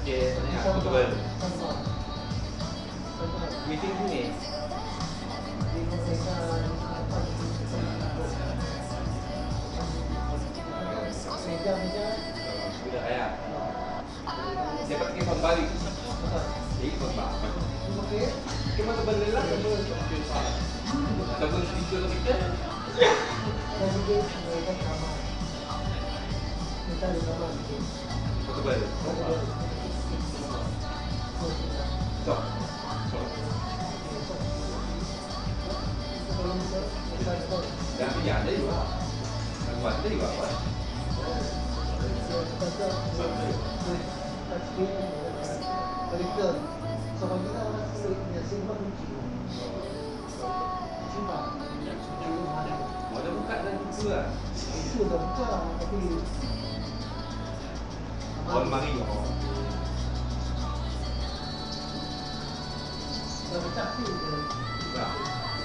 Okey, tanya aku betul. Meeting sini. Sudah ayah. Saya pakai phone balik. Ini phone balik. Kita tu beli lah. Ataupun stiker kita. Betul balik. So. Dan punya ada juga. Aku ada juga apa? Ada buka dan buka. On mari.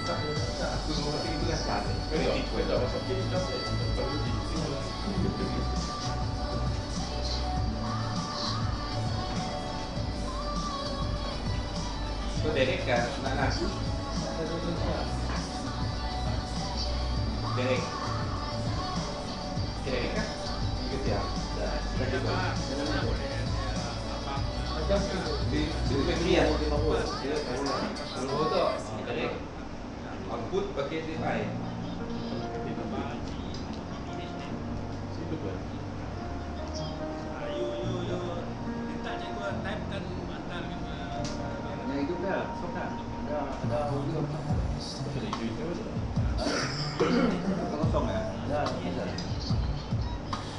Aku mau pergi ke Aslan. Kau dah masuk ke Aslan. Kau Derek kan nak nasi? Derek. Derek kan? Ikut ya. Lagi tu. Kenapa boleh abang Macam di factory kan? Dia tahu lah. Kalau tu, direct output pakai TFI. abang manage ni. Situ pun. You minta cikgu type kan hantar ke Yang itu dah, sok dah. Ada audio. Ada itu tu. Kosong ya? Ada.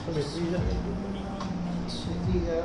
Bateri lah. Sini je.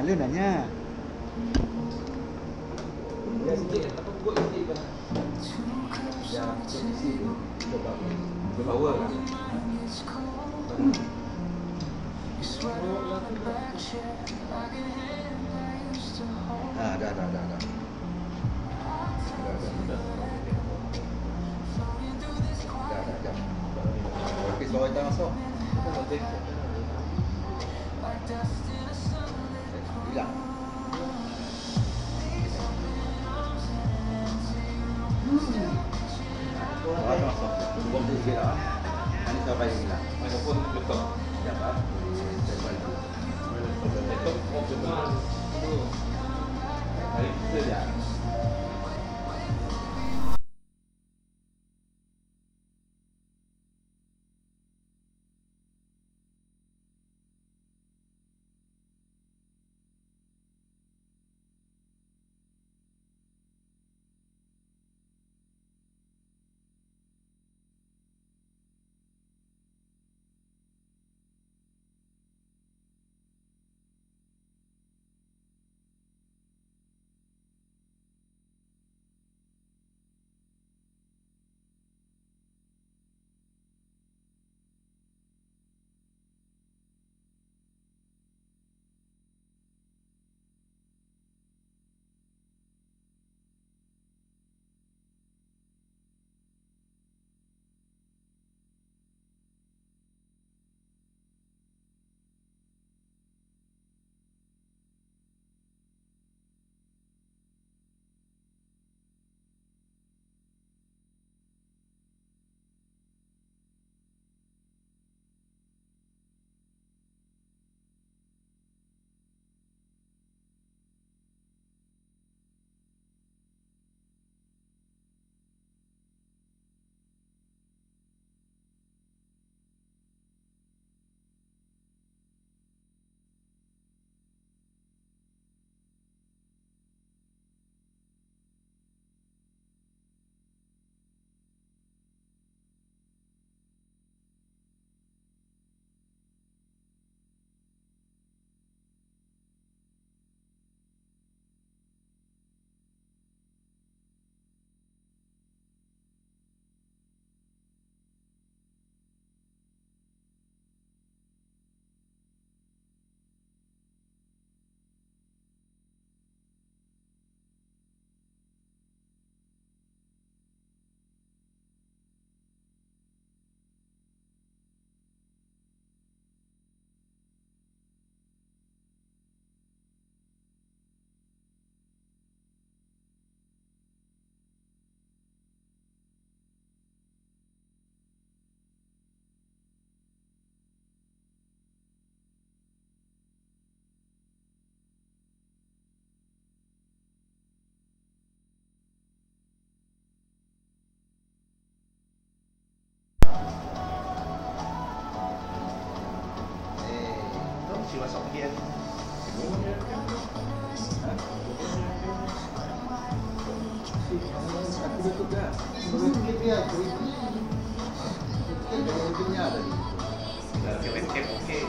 Lu nanya. Ya sikit, apa buat sikit kan? Ya, kondisi tu coba berpower kan? Dah. Dah. Okey, suara kita masuk. Hilang. Suara masuk. Cuba buka dah. Ini sampai hilang. Mikrofon letak. Sekejap ah. Letak off semua. Hari kita je. Masuk dia. Aku betul dah. Betul dia. Kita punya tadi. Okey.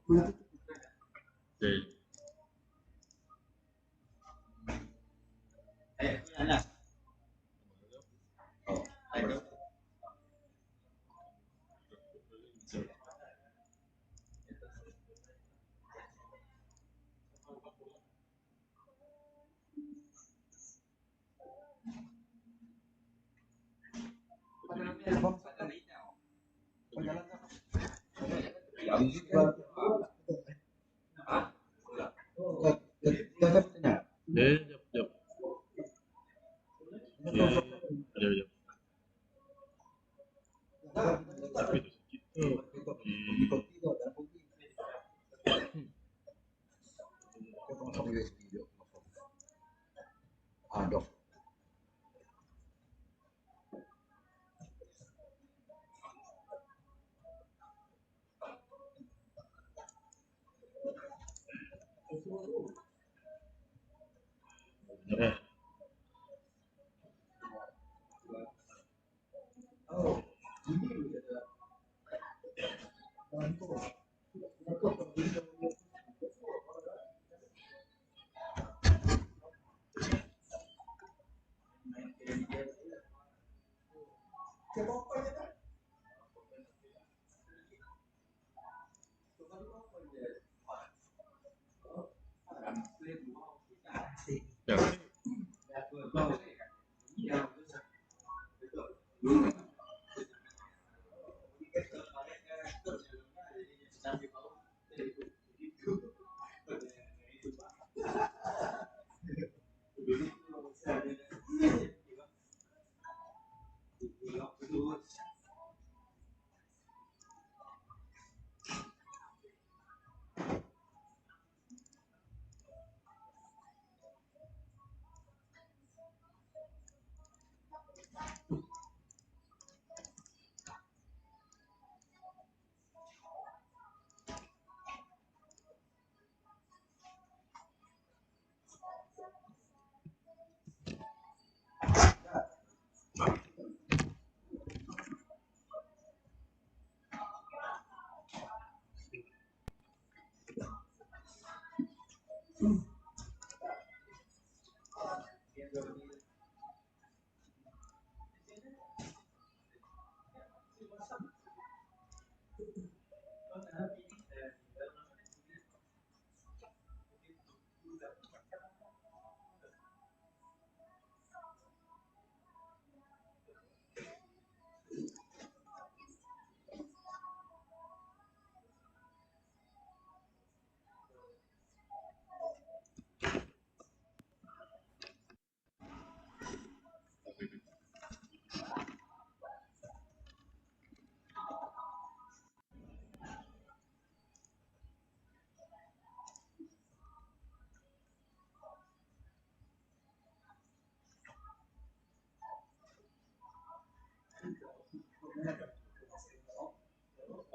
Okay. Jap, jap. Jap, jap. Tapi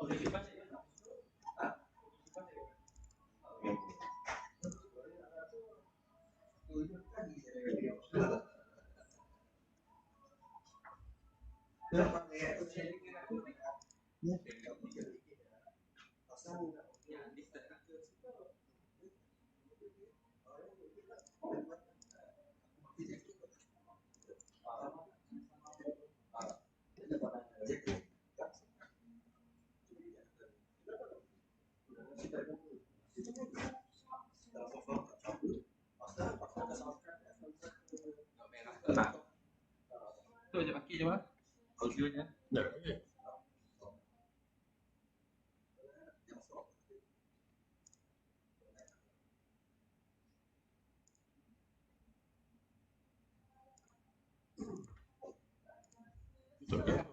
tu kita eh. Ya. Nah, tu je kaki je mah. Audionya. Ya, okey. Okey.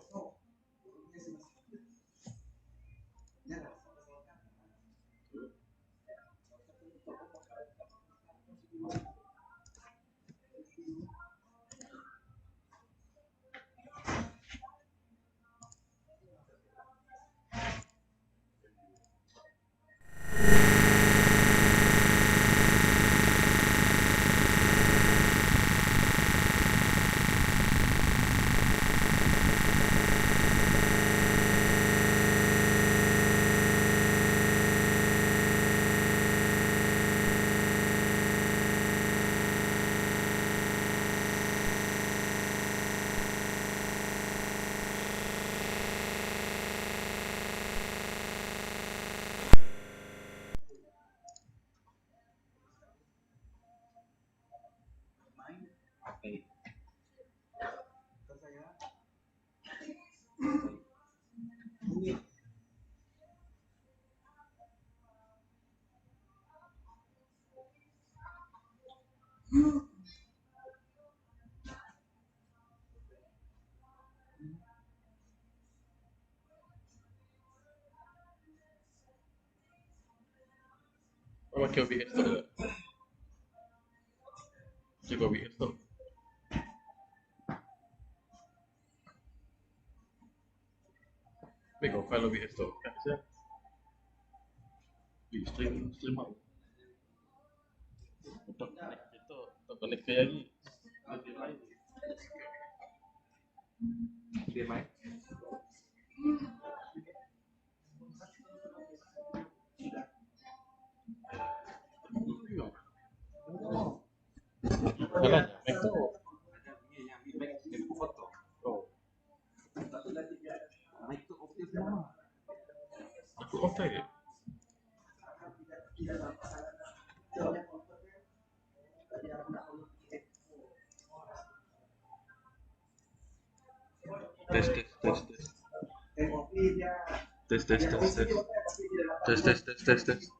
pakai OBS tu tak? Cik OBS tu. Baik kau file OBS tu. Kan saya. Stream out. Untuk connect kita, untuk connect ke lagi. Lebih lain. Dia main. Jalan Mac tu. Yang Mac dia foto. Oh, Mic tu off dia semua. aku off lagi. Test. Test.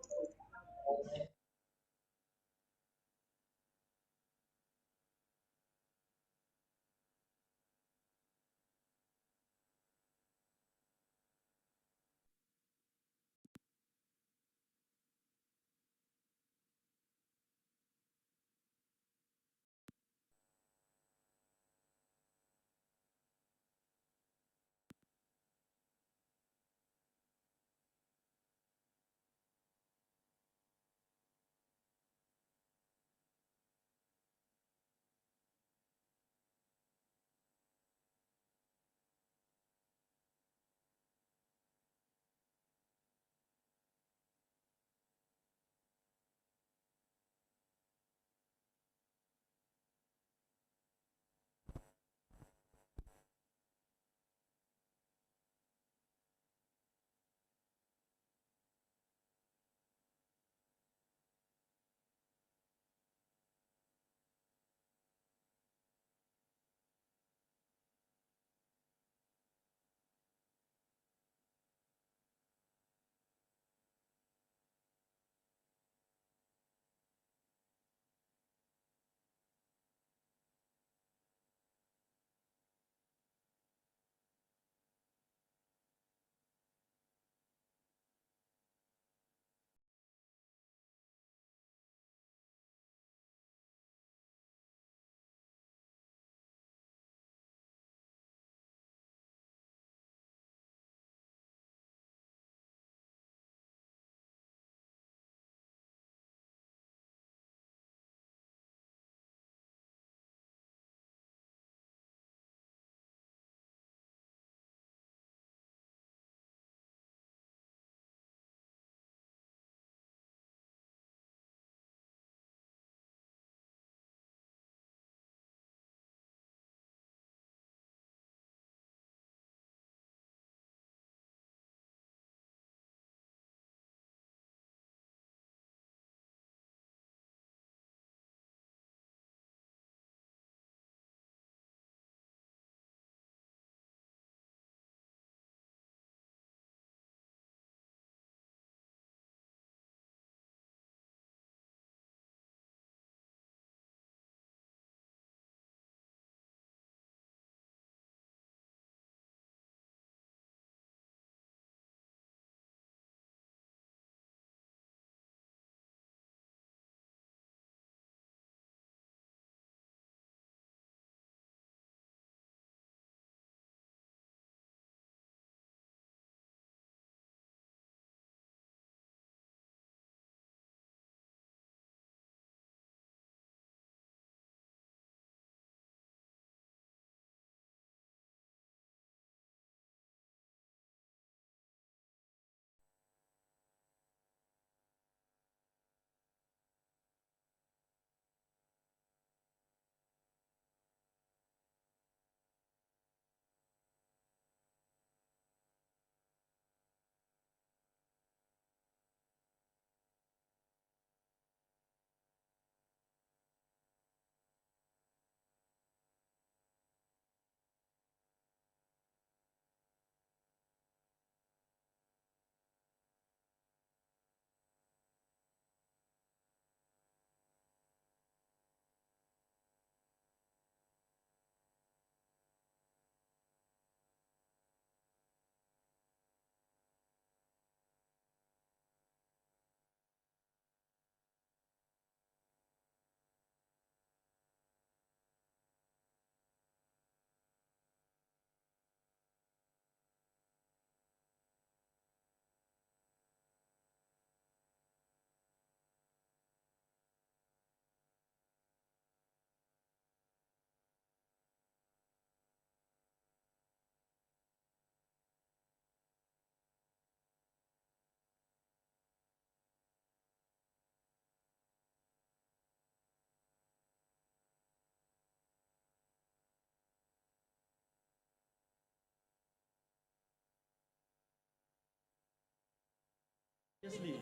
Obviously,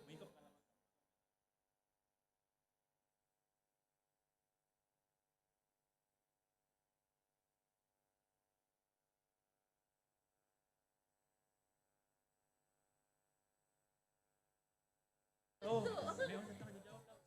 mengikut pengalaman. Oh, memang tentang dia jawab tak?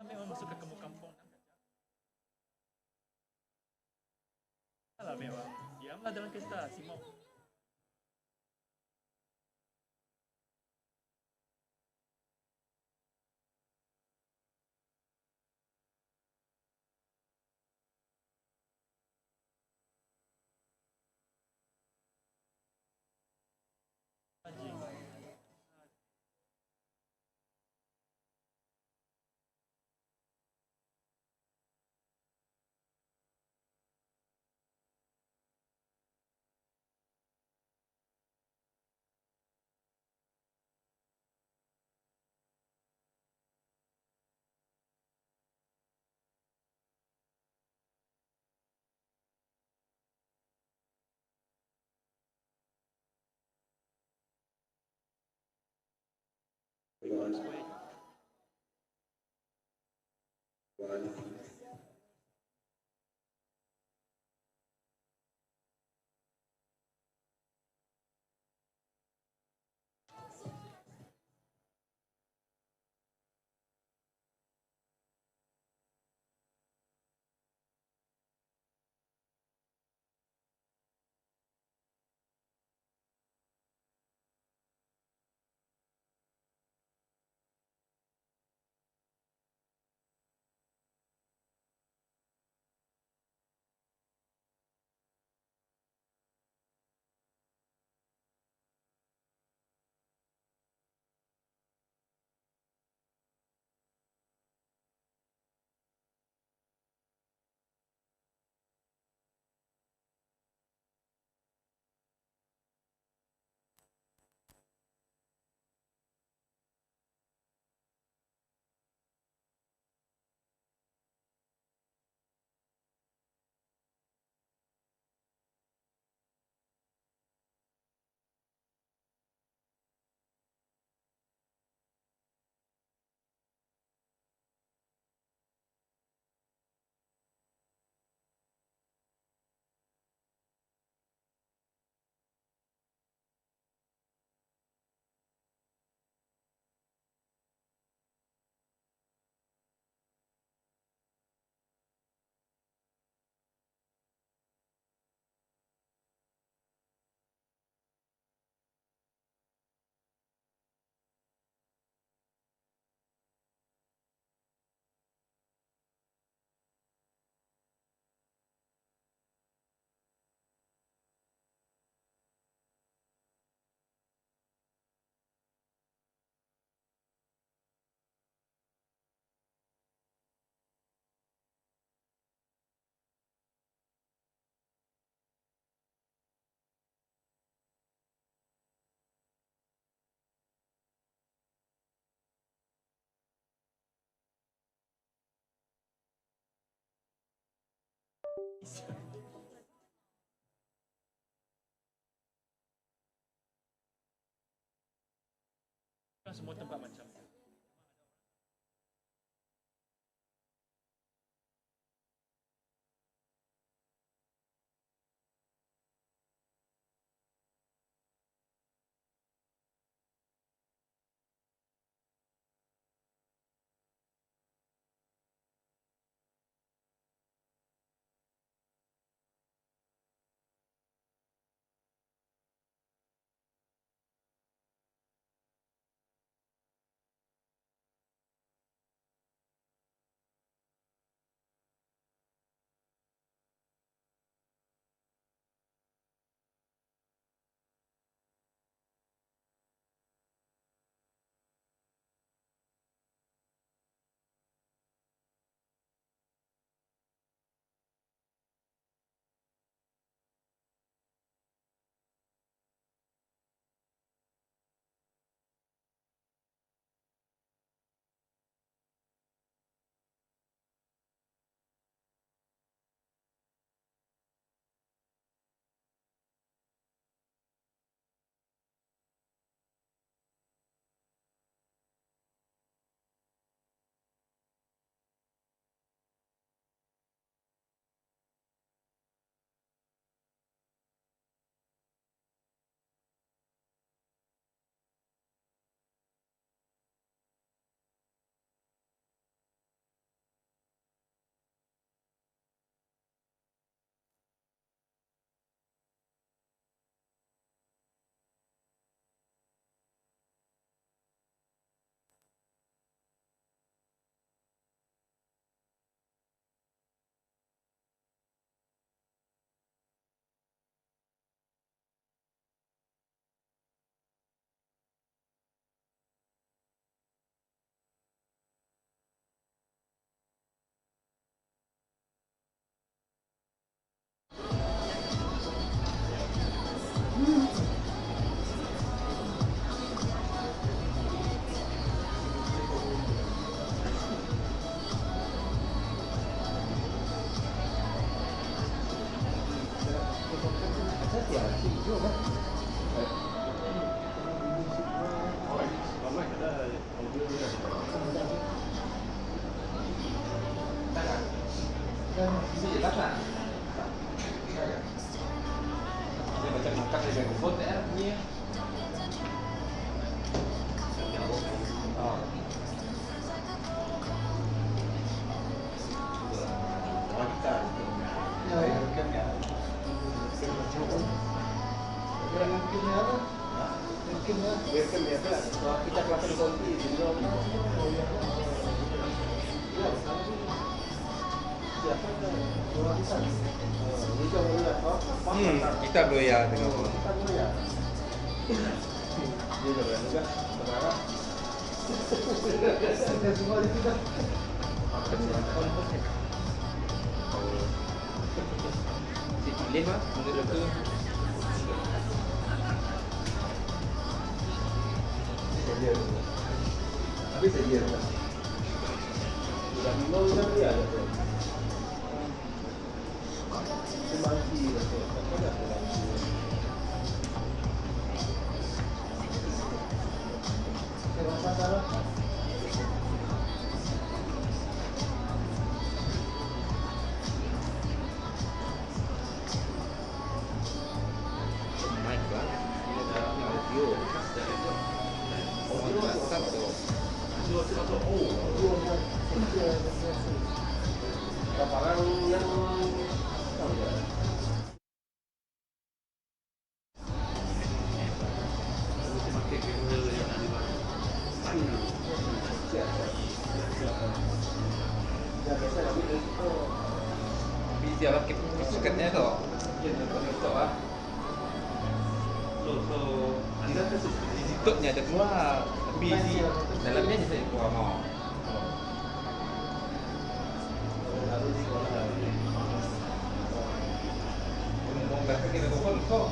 Memang masuk ke kampung-kampung. Alah memang. Diamlah dalam kereta, Simon. Anjing. Semua tempat macam bisa jelas tak? Dia macam makan dengan rumput tak bunyi. Kita kelapa di kopi kita doya dengan si pilih mah menurut tu tapi sedia sudah minum sudah dia ada tu semangki tu apa dah semangki rasa darah mic lah ini dah audio Kaparan yang bisa lah kita sukanya tu. Itu ah. Kita tu di situnya ada keluar, tapi di dalamnya je saya keluar mau. Harus sekolah. Ngomong dah kita telepon kok.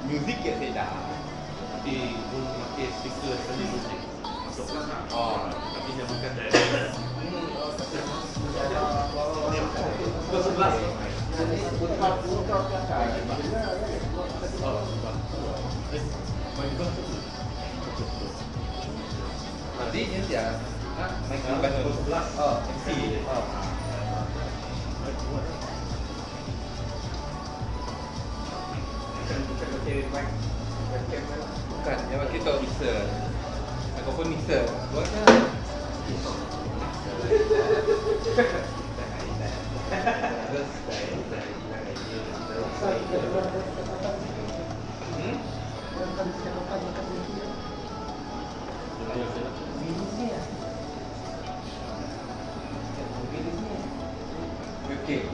Music ya saya dah. Tapi pun pakai speaker sekali music. Oh, Tapi saya makan dari ke 11. Nanti ini ya, main kembali 11. Oh, MC. Oh. Bukan, yang bagi tahu mixer. Aku pun mixer. Buatnya. Okay.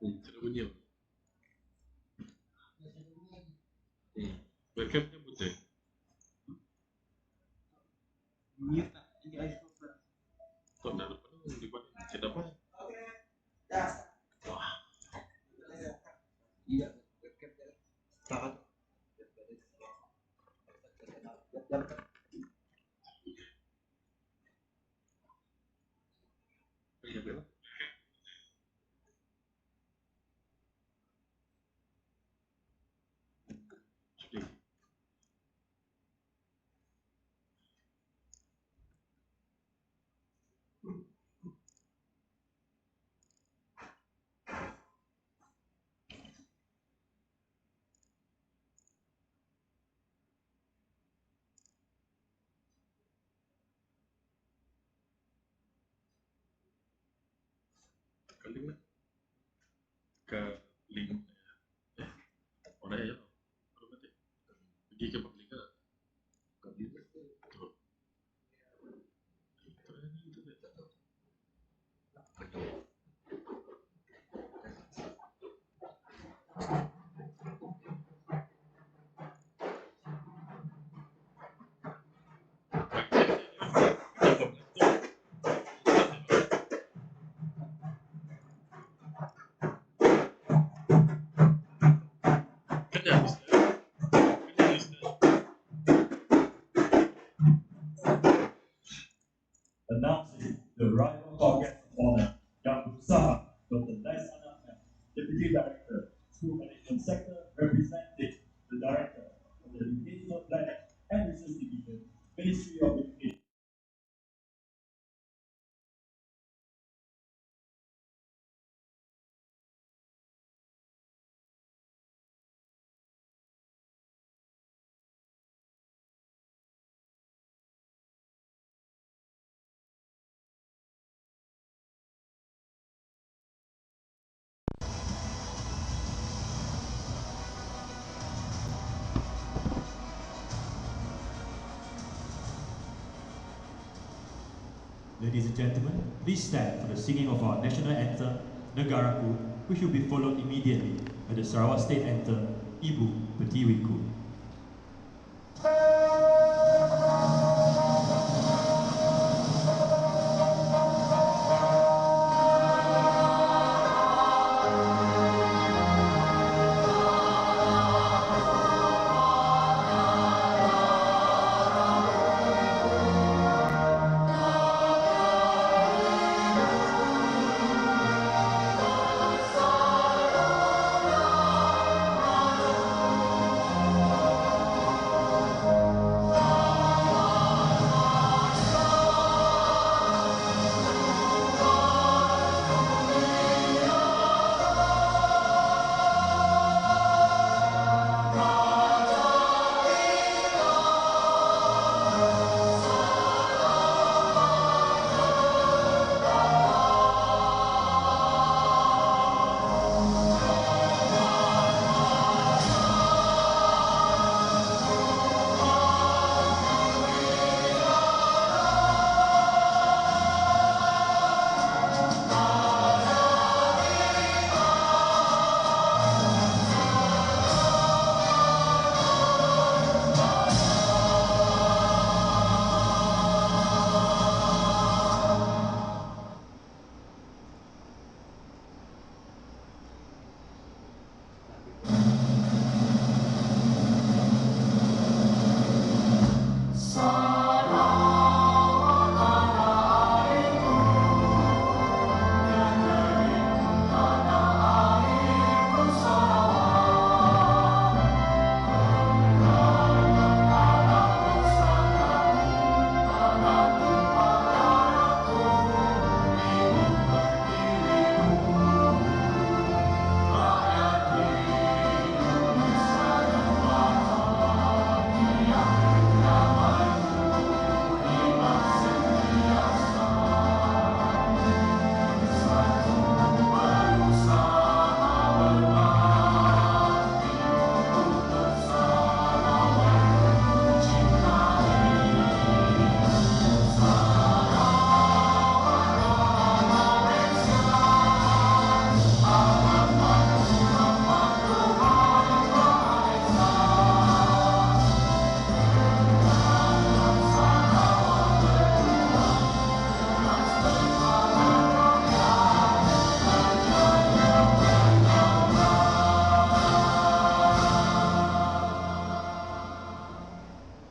Sudah bunyi. Webcamnya putih. Tahun depan dibuat apa? Iya, sangat. Iya, Paling lah ke link mana ya? Kalau mati pergi ke publik ke? Tuh. Itu deh. Announcing the arrival of guest of honor, Yang Usaha, Dr. Les Anakman, Deputy Director, School Management Sector, representing the Director of the Educational Planning and Research Division, Ministry of Education. Ladies and gentlemen, please stand for the singing of our national anthem, Negaraku, which will be followed immediately by the Sarawak State anthem, Ibu Pertiwiku.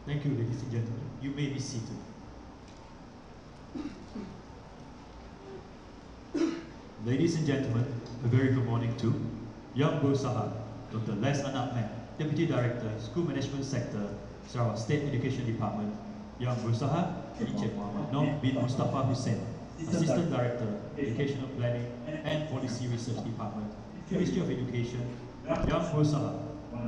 Thank you, ladies and gentlemen. You may be seated. Ladies and gentlemen, a very good morning to Yang Berusaha, Dr. Les Anakman, Deputy Director, School Management Sector, Sarawak State Education Department, Yang Berusaha, Encik Muhammad Noh bin Mustafa Hussein, Assistant Director, Educational Planning and Policy Research Department, Ministry of Education, Yang Berusaha,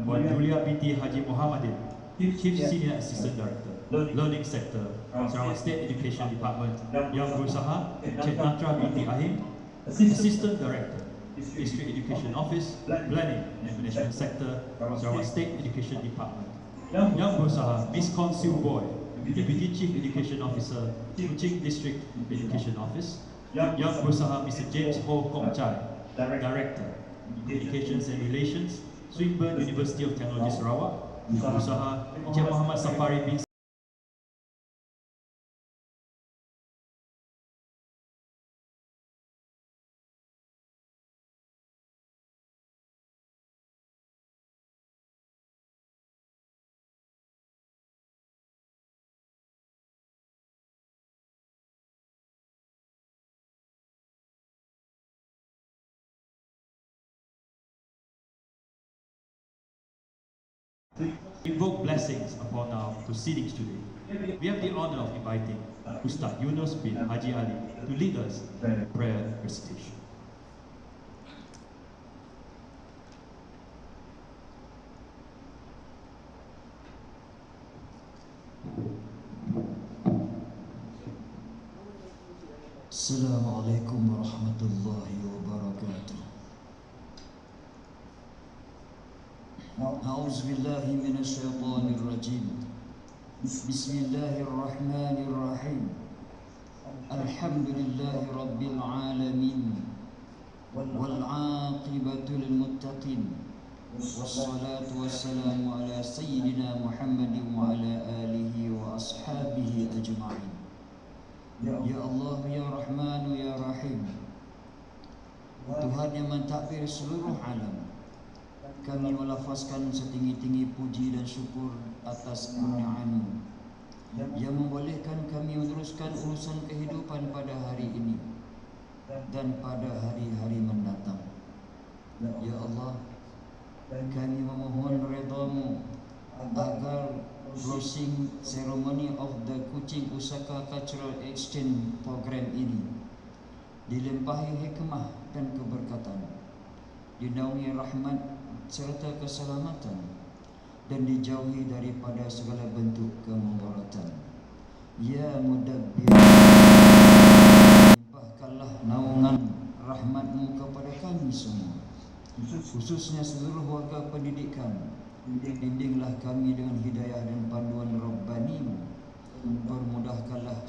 Wan Julia binti Haji Muhammadin, Chief Senior Assistant Director, Learning Sector, Sarawak State Education Department, Yang Berusaha, Cik Natra binti Ahim, Assistant Director, District Education Office, Planning and Management Sector, Sarawak State Education Department. Yang Berusaha Miss Consul Boy, Deputy Chief Education Officer, Kuching District Education Office. Yang Berusaha Mr. James Ho Kong Chai, Director, Communications and Relations, Swinburne University of Technology Sarawak. Yang Berusaha Encik Muhammad Safari bin invoke blessings upon our proceedings today. We have the honor of inviting Ustaz Yunus bin Haji Ali to lead us in prayer recitation. Assalamualaikum warahmatullahi wabarakatuh. أعوذ بالله من الشيطان الرجيم. بسم الله الرحمن الرحيم. الحمد لله رب العالمين والعاقبة للمتقين والصلاة والسلام على سيدنا محمد وعلى آله وأصحابه أجمعين. Ya Allah, Ya Rahman, Ya Rahim, Tuhan yang mentadbir seluruh alam, kami melafazkan setinggi-tinggi puji dan syukur atas kurniaan-Mu yang membolehkan kami meneruskan urusan kehidupan pada hari ini dan pada hari-hari mendatang. Ya Allah, kami memohon redha-Mu agar closing ceremony of the Kuching-Osaka Cultural Exchange Program ini dilimpahi hikmah dan keberkatan, dinaungi rahmat serta keselamatan, dan dijauhi daripada segala bentuk kemudaratan. Ya Mudabbir, limpahkanlah naungan rahmat-Mu kepada kami semua, khususnya seluruh warga pendidikan. Bimbinglah kami dengan hidayah dan panduan Rabbani-Mu. Permudahkanlah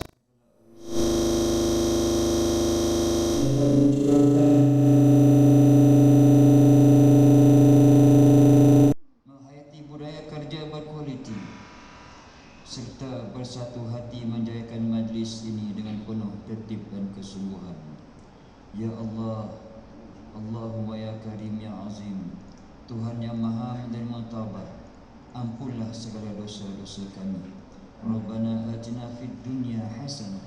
menghayati budaya kerja berkualiti serta bersatu hati menjayakan majlis ini dengan penuh tertib dan kesungguhan. Ya Allah, Allahumma ya Karim ya Azim, Tuhan yang maha menerima taubat, ampunlah segala dosa-dosa kami. Rabbana atina fid dunya hasanah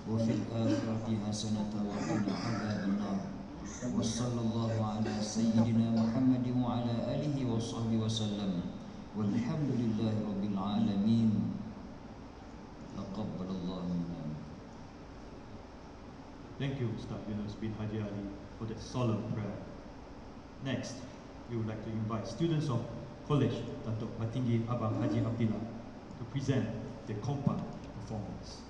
wa fil akhirati hasanah wa qina adzabannar. Wa sallallahu ala sayyidina Muhammadin wa ala alihi wa sahbihi wa sallam. Walhamdulillahi rabbil alamin. Taqabbalallahu minna. Thank you, Ustaz Yunus bin Haji Ali, for that solemn prayer. Next, we would like to invite students of College Datuk Patinggi Abang Haji Abdillah to present the compa performance.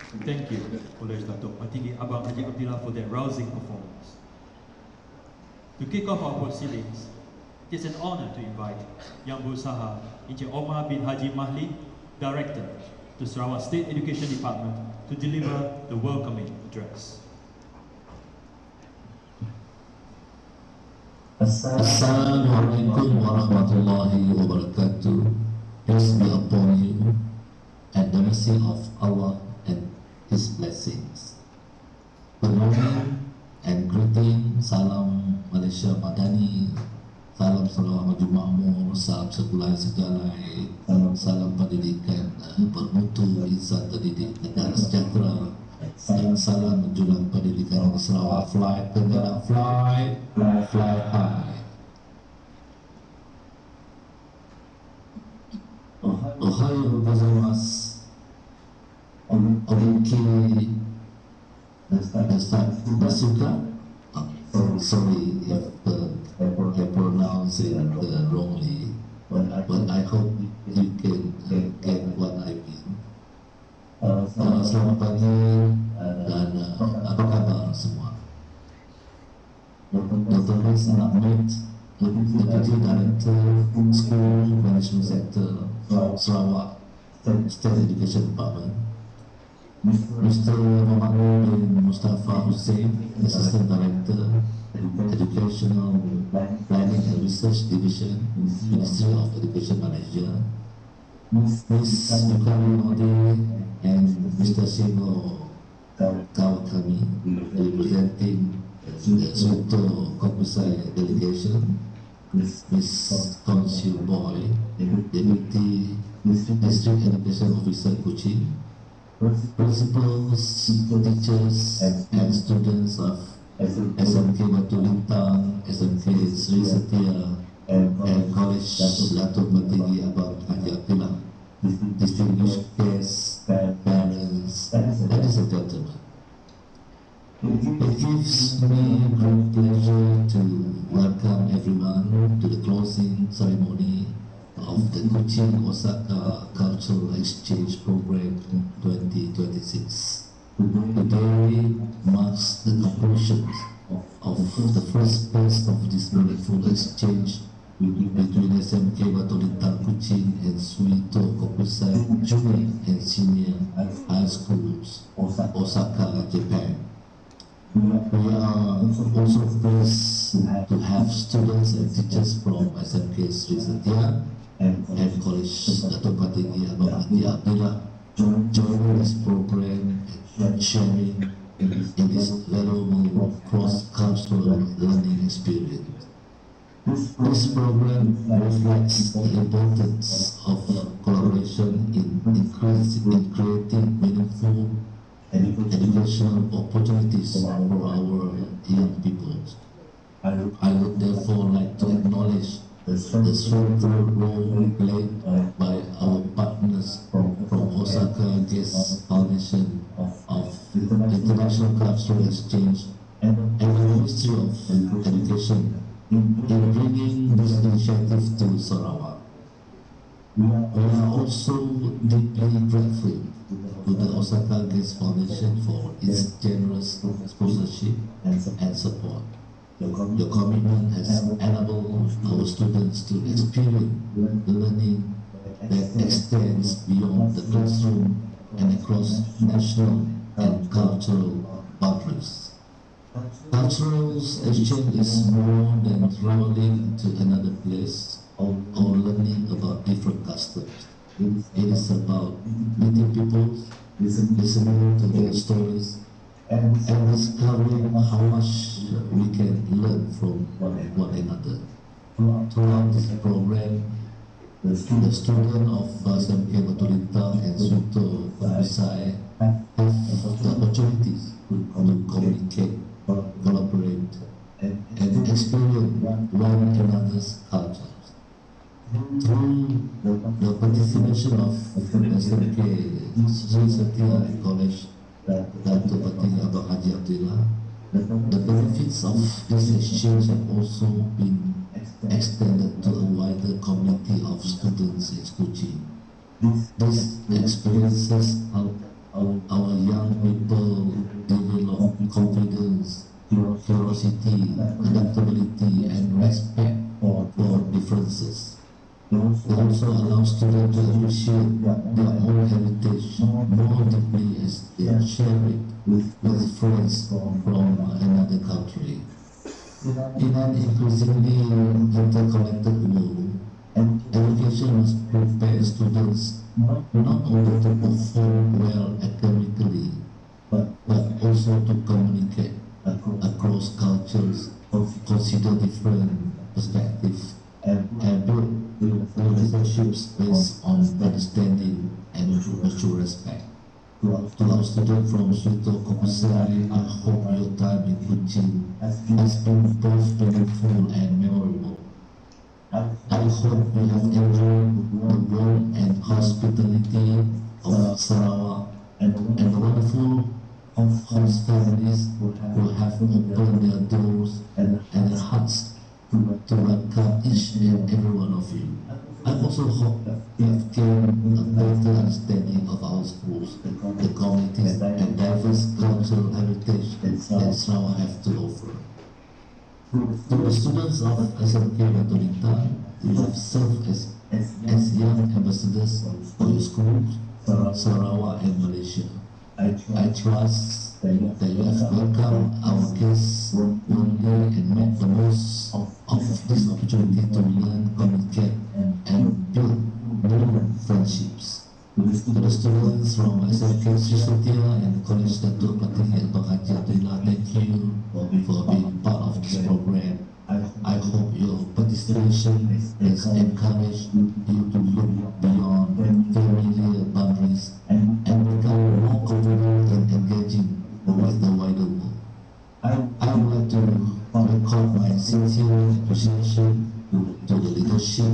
Thank you, College Datuk Matinggi Abang Haji Abdillah, for that rousing performance. To kick off our proceedings, it is an honor to invite Yang Berusaha Encik Omar bin Haji Mahli, Director to Sarawak State Education Department, to deliver the welcoming address. Assalamualaikum warahmatullahi wabarakatuh. Peace be upon you and the mercy of Allah and His blessings. Good morning and greeting. Salam Malaysia Madani, salam Sarawak Maju Makmur, salam sekulai segalai, salam pendidikan bermutu, insan terdidik negara sejahtera, dan salam menjulang pendidikan di Sarawak. Fly Tenggara, fly high. Ohayo gozaimasu. Ogenki desu ka? Sorry if I pronounce it wrongly, but I hope you can get what I mean. Selamat pagi dan apa kabar semua? Dr. Liz Ahmed, Deputy Director, School Management Sector, Sarawak State Education Department. Mr. Muhammad bin Mustafa Hussein, Assistant Director, Educational Planning and Research Division, Ministry of Education Malaysia. Ms. Yukari Modi and Mr. Shingo Kawakami, representing the Suto Kokusai delegation. Ms. Consul Boy, Deputy District Education Officer Kuching. Principals, teachers, and students of SMK Batu Lintang, SMK Sri Setia, and College Datuk Matinggi Abang Haji Abdillah, distinguished guests, parents, ladies and gentlemen. It gives me great pleasure to welcome everyone to the closing ceremony of the Kuching-Osaka Cultural Exchange Program 2026. Today marks the conclusion of the first phase of this meaningful exchange between SMK Batu Lintang Kuching and Suito Kokusai Junior and Senior High Schools, Osaka, Japan. We are also pleased to have students and teachers from SMK Sri Setia and College Datuk Matinggi Abang Haji Abdillah joining this program and sharing in this valuable cross-cultural learning experience. This program reflects the importance of collaboration in creating meaningful educational opportunities for our young people. I would therefore like to acknowledge the central role played by our partners from Osaka Guest Foundation of International Cultural Exchange and the Ministry of Education in bringing this initiative to Sarawak. We are also deeply grateful to the Osaka Guest Foundation for its generous sponsorship and support. Your commitment has enabled our students to experience learning that extends beyond the classroom and across national and cultural boundaries. Cultural exchange is more than traveling to another place or learning about different customs. It is about meeting people, listening to their stories, and discovering how much we can learn from one another. Throughout this program, the students of SMK Batu Lintang and Suto Kokusai have the opportunities to communicate, collaborate, and experience one another's cultures. Through the participation of SMK Sri Setia and College Datuk Matinggi Abang Haji Abdillah, the benefits of this exchange have also been extended to a wider community of students in Kuching. These experiences help our young people develop confidence, curiosity, adaptability, and respect for differences. They also allow students to appreciate their own heritage more deeply as they share it with friends from another country. In an increasingly interconnected world, education must prepare students not only to perform well academically, but also to communicate across cultures, consider different perspectives, and build relationships based on understanding and mutual respect. To our students from Kuching-Osaka, I hope your time in Kuching has been both meaningful and memorable. I hope you have enjoyed the warmth and hospitality of Sarawak and the wonderful host families who have opened their doors and their hearts to welcome each and every one of you. I also hope you have gained a better understanding of our schools, the communities, and diverse cultural heritage that Sarawak have to offer. To the students of SMK Penutupan, you have served as young ambassadors for your schools, Sarawak and Malaysia. I trust that you have welcomed our guests warmly and made the most of this opportunity to learn, communicate, and build new friendships. To the students from SMK Sri Setia and College Datuk Petinggi Haji Abdullah, thank you for being part of this program. I hope your participation has encouraged you to look beyond familiar boundaries and become more confident and engaging with the wider world. I would like to record my sincere appreciation to the leadership,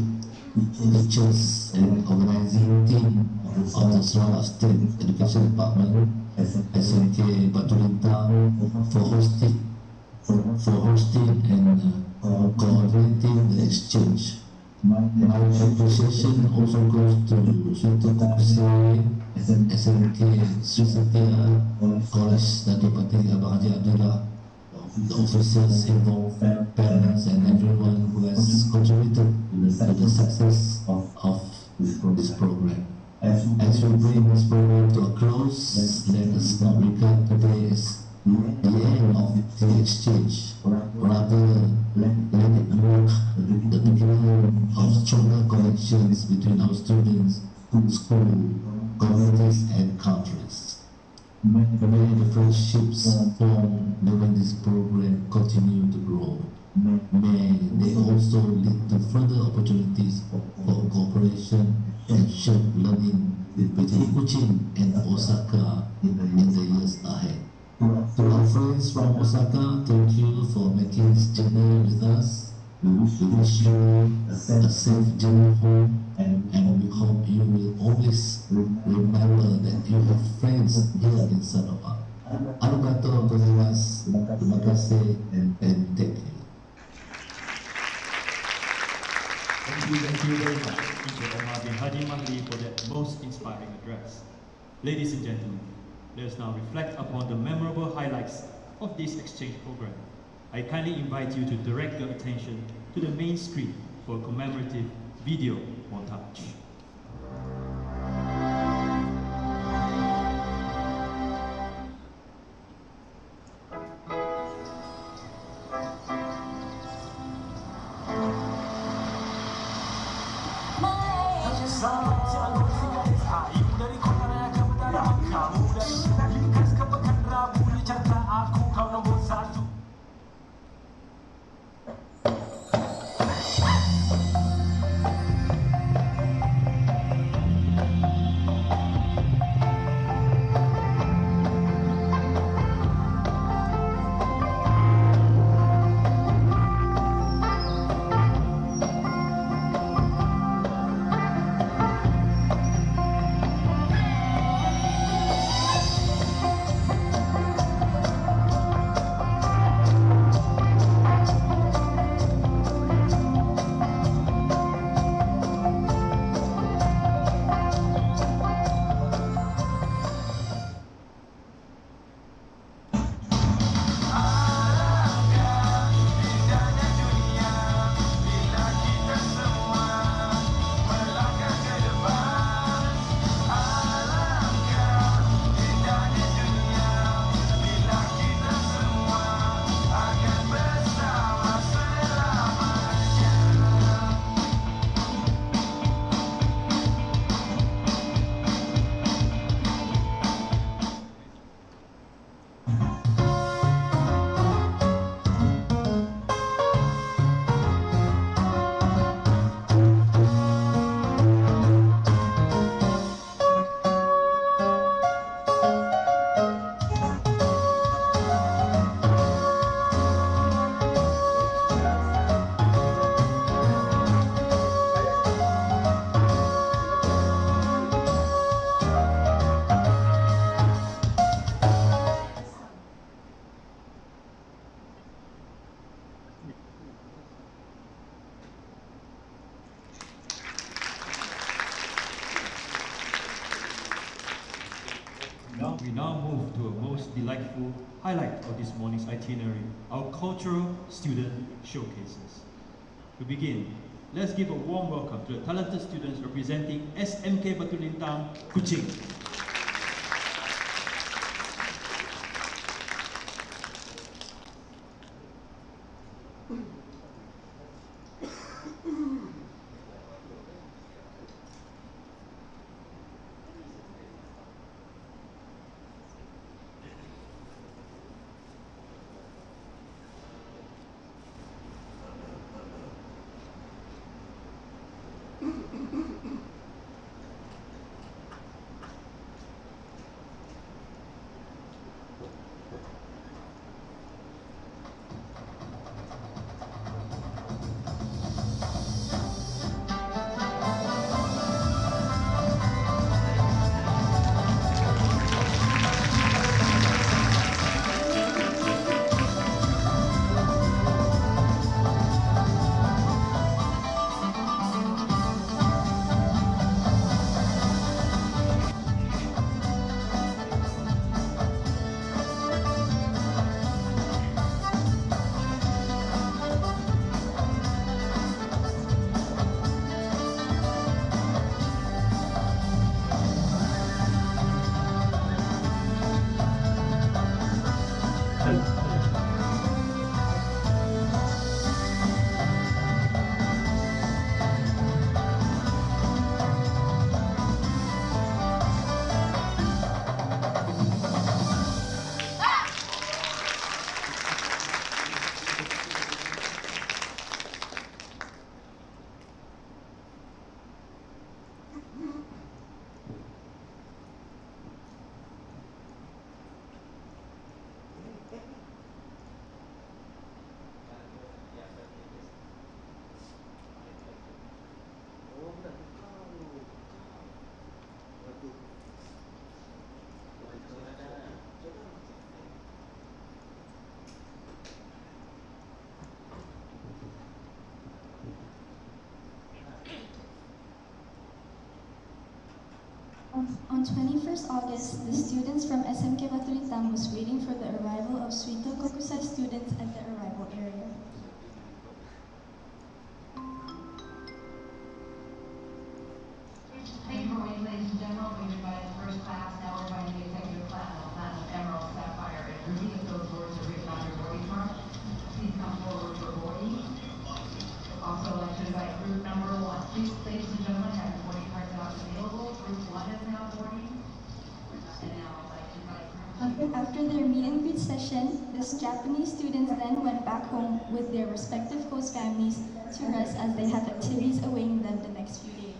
teachers, and organizing team of the Sarawak State Education Department, SMK Penutupan, for hosting and coordinating the exchange. My appreciation also goes to Kuching-Osaka, SMK Sri Setia, College Datuk Petinggi Haji Abdullah, the officers involved, parents, and everyone who has contributed to the success of this program. As we bring this program to a close, let us not regard today as the end of the exchange. Rather, let it mark the beginning of stronger connections between our students, school, communities, and countries. May the friendships formed during this program continue to grow. May they also lead to further opportunities for cooperation and shared learning between Kuching and Osaka in the years ahead. To our friends from Osaka, thank you for making this journey with us. We wish you a safe journey home, and we hope you will always remember that you have friends here in Sarawak. Arigatou gozaimasu, terima kasih, and thank you. Thank you very much, Teacher Omar bin Haji Mahdi, for that most inspiring address. Ladies and gentlemen, let us now reflect upon the memorable highlights of this exchange program. I kindly invite you to direct your attention to the main screen for a commemorative video montage. We now move to a most delightful highlight of this morning's itinerary, our cultural student showcases. To begin, let's give a warm welcome to the talented students representing SMK Batu Lintang, Kuching. On 21st August, the students from SMK Batu Lintang was waiting for the arrival of Suito Kokusai students at the arrival area. Thank you for waiting, ladies and gentlemen. We've invited the first class. Now we're inviting the executive platinum, emerald, sapphire, and ruby. If those words are written on your boarding card, please come forward for boarding. Also, I'd like to invite group number 1. Please, ladies and gentlemen, have your boarding cards out available. Group 1 is now boarding. And now I'd like to invite group 2. After their meet and greet session, the Japanese students then went back home with their respective host families to rest as they have activities awaiting them the next few days.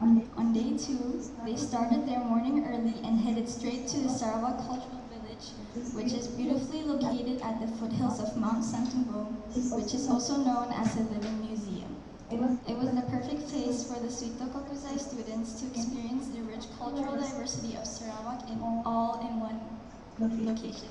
On day 2, they started their morning early and headed straight to the Sarawak Cultural Village, which is beautifully located at the foothills of Mount Santumbo, which is also known as a living museum. It was the perfect place for the Suito Kokusai students to experience the rich cultural diversity of Sarawak all in one location.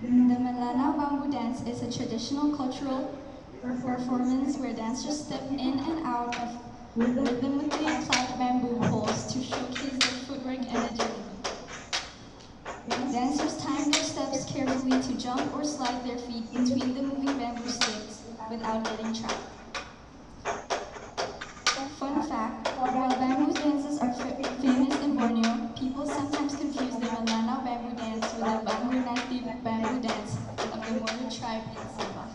The Melanau Bamboo Dance is a traditional cultural performance where dancers step in and out of rhythmically clad bamboo poles to showcase their footwork and agility. Dancers time their steps carefully to jump or slide their feet between the moving bamboo sticks without getting trapped. Fun fact, while bamboo dances are famous in Borneo, people sometimes confuse the Melanau bamboo dance with the native bamboo dance of the Murid tribe in Sabah.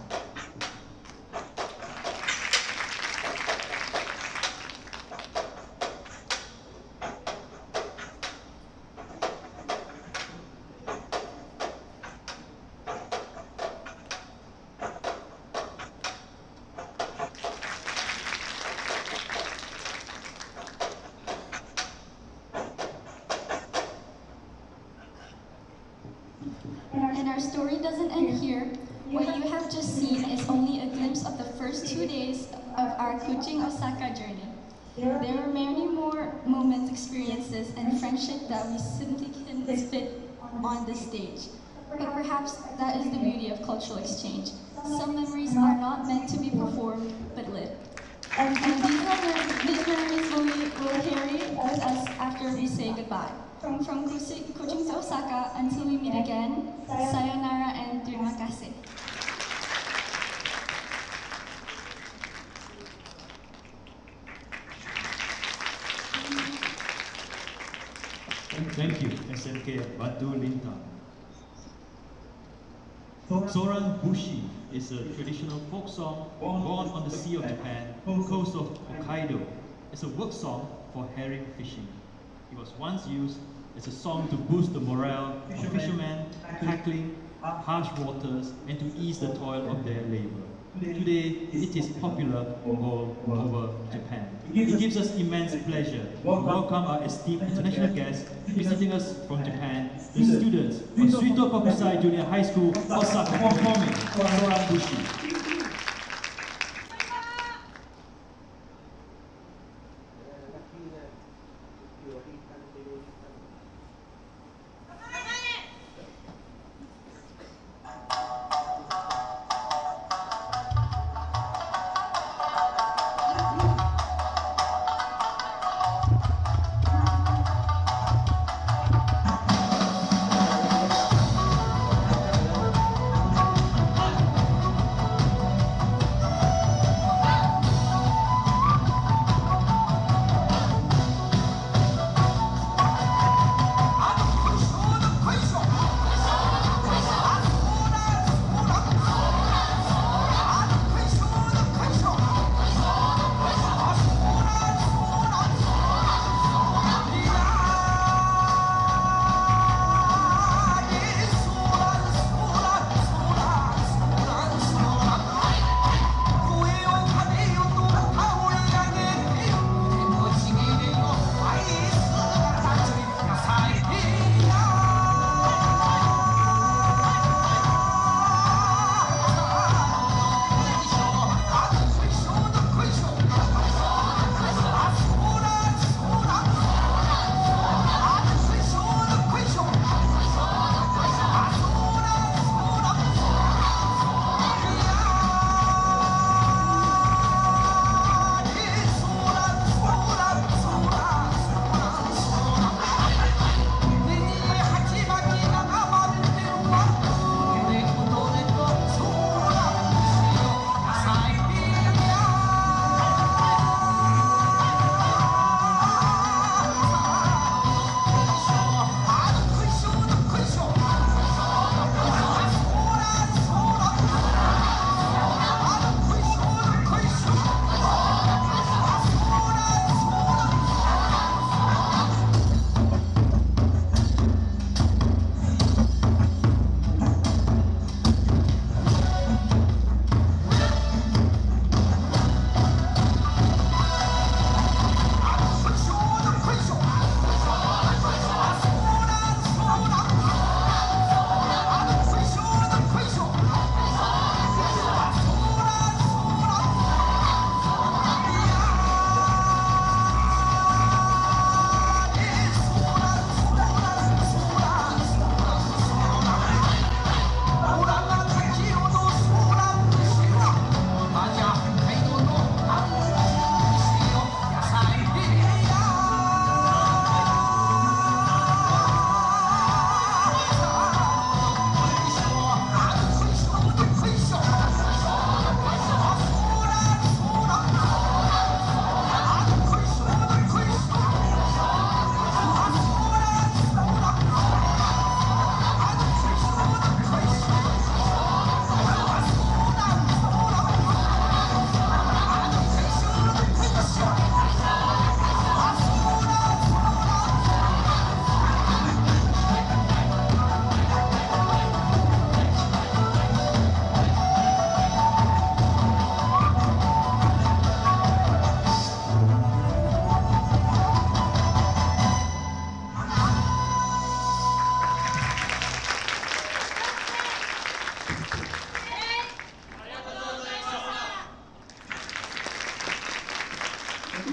And our story doesn't end here. What you have just seen is only a glimpse of the first 2 days of our Kuching-Osaka journey. There are many more moments, experiences, and friendship that we simply couldn't fit on the stage. But perhaps that is the beauty of cultural exchange. Some memories are not meant to be performed, but lived. And these memories will carry with us after we say goodbye. From Kuching-Osaka until we meet again, sayonara and terima kasih. Thank you, SMK Batu Lintang. Soran Bushi is a traditional folk song born on the Sea of Japan, coast of Hokkaido. It's a work song for herring fishing. It was once used as a song to boost the morale of fishermen tackling harsh waters and to ease the toil of their labor. Today, it is popular all over Japan. It gives us immense pleasure to welcome our esteemed international guests visiting us from Japan, the students of Suito Kokusai Junior High School, Osaka, performing Soran Bushi.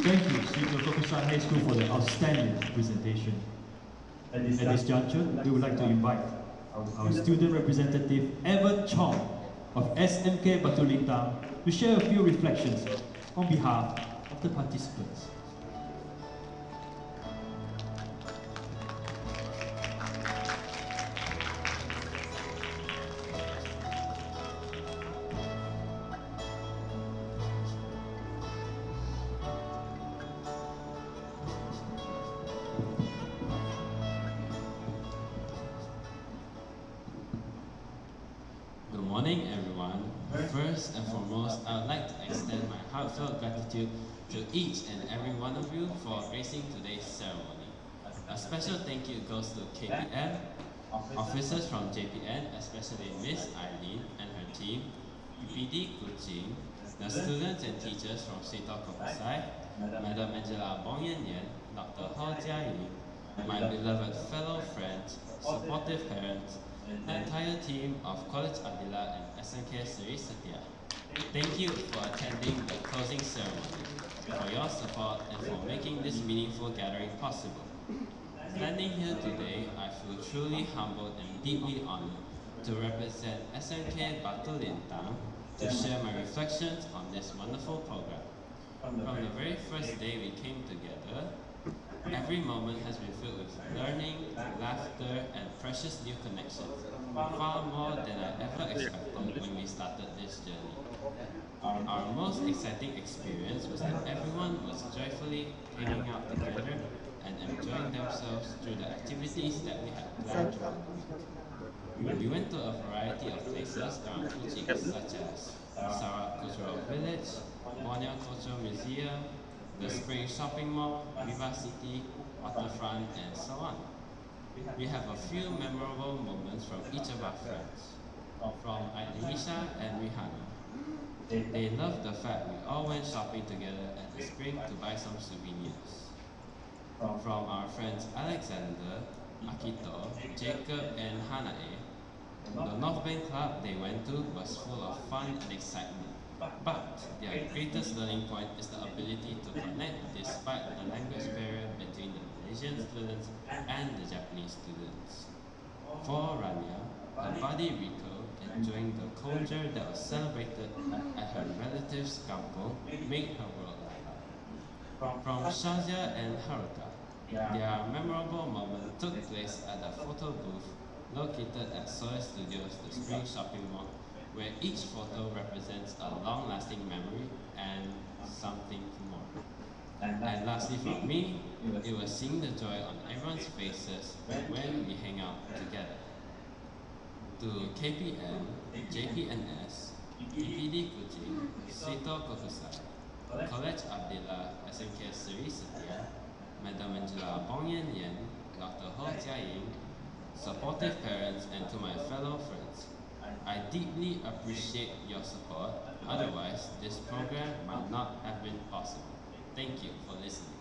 Thank you, Suito Kokusai High School, for the outstanding presentation. At this juncture, we would like to invite our student representative, Evan Chong of SMK Batulintang, to share a few reflections on behalf of the participants. Good morning, everyone. First and foremost, I would like to extend my heartfelt gratitude to each and every one of you for gracing today's ceremony. A special thank you goes to KPM, officers from JPN, especially Miss Eileen and her team, UPD Kuching, the students and teachers from Kuching-Osaka, Madam Angela Bongyan, Dr. Ho Jiaying, my beloved fellow friends, supportive parents, the entire team of College Abdillah and SMK Sri Satya. Thank you for attending the closing ceremony, for your support, and for making this meaningful gathering possible. Standing here today, I feel truly humbled and deeply honored to represent SMK Batulintang to share my reflections on this wonderful program. From the very first day we came together, every moment has been filled with learning, laughter, and precious new connections, far more than I ever expected when we started this journey. Our most exciting experience was that everyone was joyfully hanging out together and enjoying themselves through the activities that we had planned for. We went to a variety of places around Kuching, such as Sarawak Cultural Village, Borneo Cultural Museum, the Spring Shopping Mall, Viva City, Waterfront, and so on. We have a few memorable moments from each of our friends. From Ailisha and Rihanna. They loved the fact we all went shopping together at the Spring to buy some souvenirs. From our friends Alexander, Akito, Jacob, and Hanae, the North Bank Club they went to was full of fun and excitement. But their greatest learning point is the ability to connect despite the language barrier between the Malaysian students and the Japanese students. For Rania, her buddy Rico, enjoying the culture that was celebrated at her relative's kampung, made her world light up. From Shazia and Haruka, their memorable moment took place at the photo booth located at Soy Studios, the Spring Shopping Mall, where each photo represents a long-lasting memory and something more. And lastly from me, it was seeing the joy on everyone's faces when we hang out together. To KPM, JPNS, EPD Kuching, Kuching-Osaka, College Abdillah, SMK Sri Satya, Madam Angela Bongyan Yen, Dr. Ho Jiaying, supportive parents, and to my fellow friends, I deeply appreciate your support, otherwise this program might not have been possible. Thank you for listening.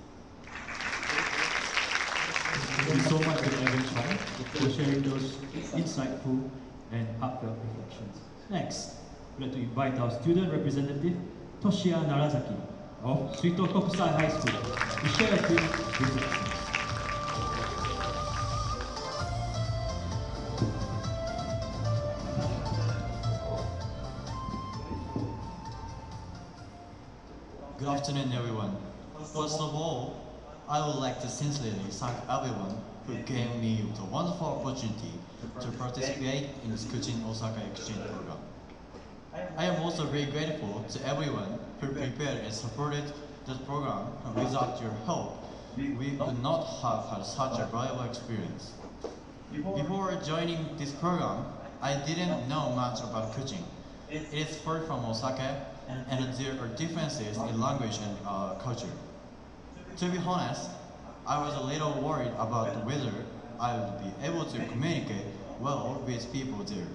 Thank you so much to Evan Chong for sharing those insightful and heartfelt reflections. Next, we'd like to invite our student representative, Toshia Narazaki of Suitokokusai High School, to share a few reflections. Good afternoon, everyone. First of all, I would like to sincerely thank everyone who gave me the wonderful opportunity to participate in this Kuching-Osaka exchange program. I am also very grateful to everyone who prepared and supported this program, and without your help, we could not have had such a valuable experience. Before joining this program, I didn't know much about Kuching. It is far from Osaka, and there are differences in language and culture. To be honest, I was a little worried about whether I would be able to communicate well with people there.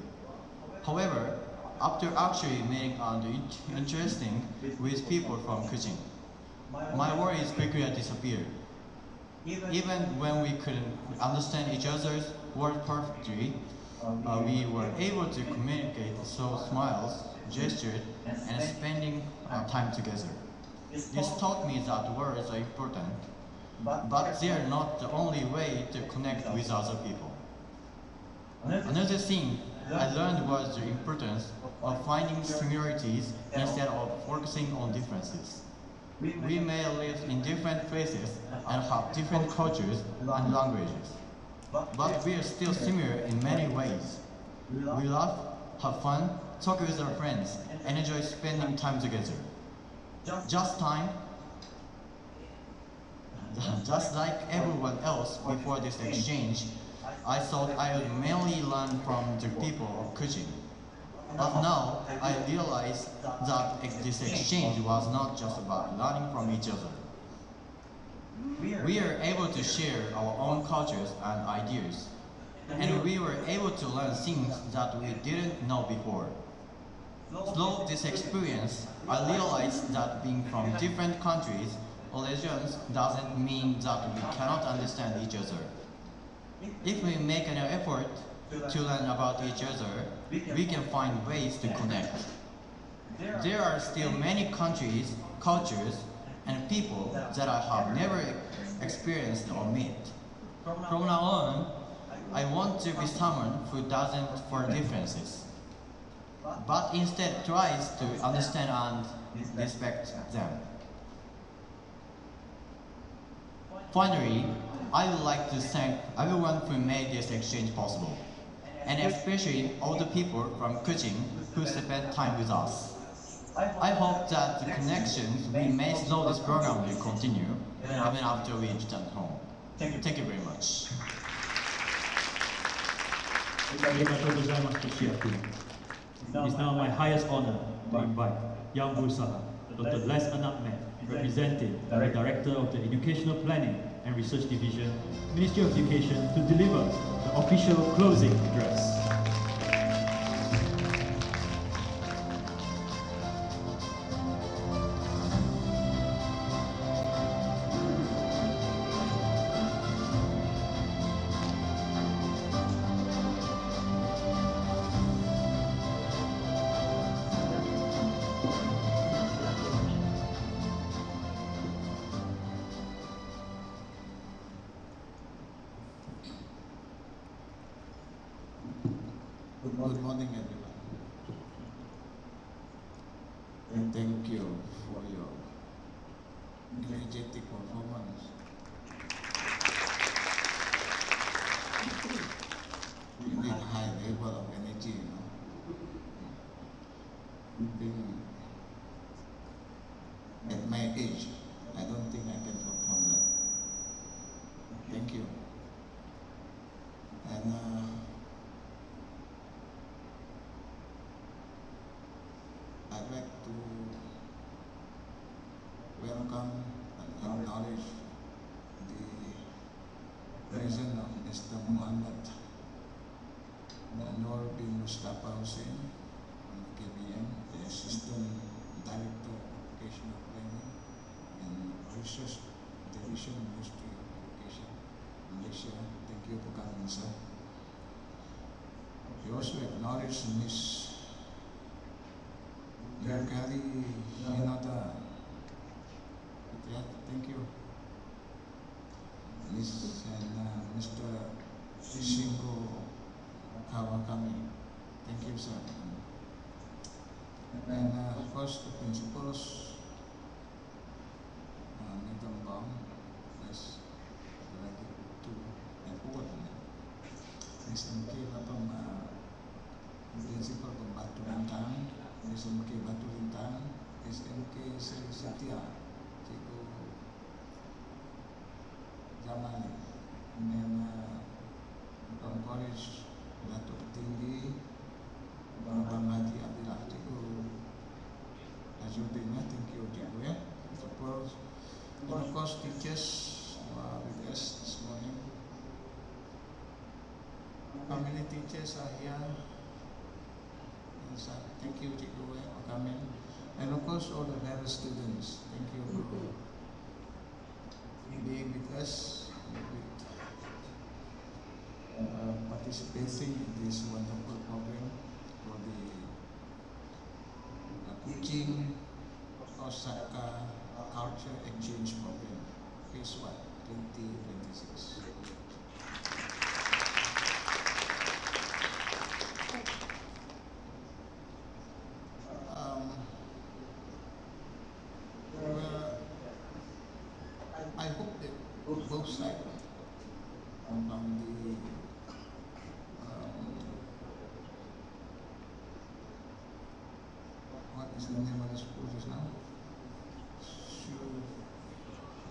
However, after actually meeting and interesting with people from Kuching, my worries quickly disappeared. Even when we couldn't understand each other's words perfectly, we were able to communicate through smiles, gestures, and spending time together. This taught me that words are important, But they are not the only way to connect with other people. Another thing I learned was the importance of finding similarities instead of focusing on differences. We may live in different places and have different cultures and languages, but we are still similar in many ways. We laugh, have fun, talk with our friends, and enjoy spending time together. Just like everyone else before this exchange, I thought I would mainly learn from the people of Kuching. But now I realize that this exchange was not just about learning from each other. We are able to share our own cultures and ideas, and we were able to learn things that we didn't know before. Through this experience, I realized that being from different countries or regions doesn't mean that we cannot understand each other. If we make an effort to learn about each other, we can find ways to connect. There are still many countries, cultures, and people that I have never experienced or met. From now on, I want to be someone who doesn't for differences, but instead tries to understand and respect them. Finally, I would like to thank everyone who made this exchange possible, and especially all the people from Kuching who spent time with us. I hope that the connections we made through this program will continue even after we return home. Thank you very much. It is now my highest honor to invite Yang Bursaha, Dr. Les Anakmet, representing the Director of the Educational Planning and Research Division, Ministry of Education, to deliver the official closing address. Good morning, everyone. And thank you for your energetic performance. You need a high level of energy, you know. Being at my age, I don't think I can perform that. Thank you. And I'd like to welcome and acknowledge the presence of Mr. Muhammad Nur bin Mustafa Hussein from the KBM, the Assistant Director of Educational Planning and Research Division, Ministry of Education, Malaysia. Thank you for coming, sir. We also acknowledge Ms. Yakari Hinata. Thank you. Ms. and Mr. Shingo Kawakami. Thank you, sir. And of course, the principals, Madam Baum, as related to the board. Ms. MK Batam, Principal Pembantu Lintang, SMK Batu Lintang, SMK Sri Setia, Cikgu Zamani, and from College Datuk Tinggi, Bang Haji Abdullah, Cikgu Azuddin. Thank you, Cikgu. Support, and of course teachers who are with us this morning. Family teachers are here. Thank you, Cikgu, for coming. And of course, all the various students, thank you for being with us, participating in this wonderful program for the Kuching-Osaka Culture Exchange Program, Phase 1. 2026. Well, I hope that both sides from the what is the name of the school just now?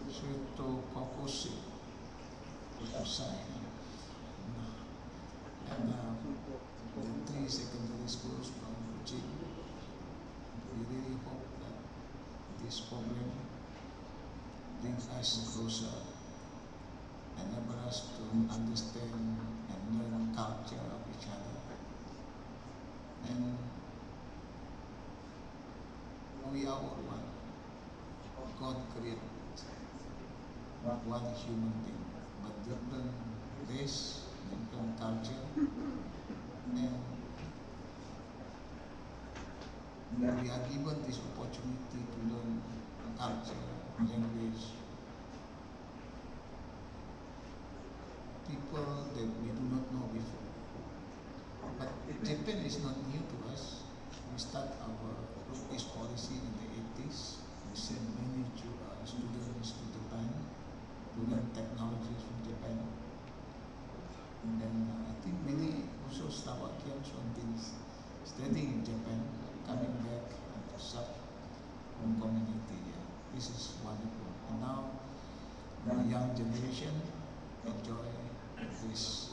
Sutokokusi side. And the three secondary schools from Kuching. We really hope that this program brings us closer, enable us to understand and learn culture of each other. And we are all one. God created not one human being, but different race, different culture, and we are given this opportunity to learn culture, language, people that we do not know before. But Japan is not new to us. We start our peace policy in the 80s. We send many students to Japan to learn technologies from Japan. And I think many also Slovakians who have been studying in Japan, coming back to serve community. This is wonderful. And now the young generation enjoy these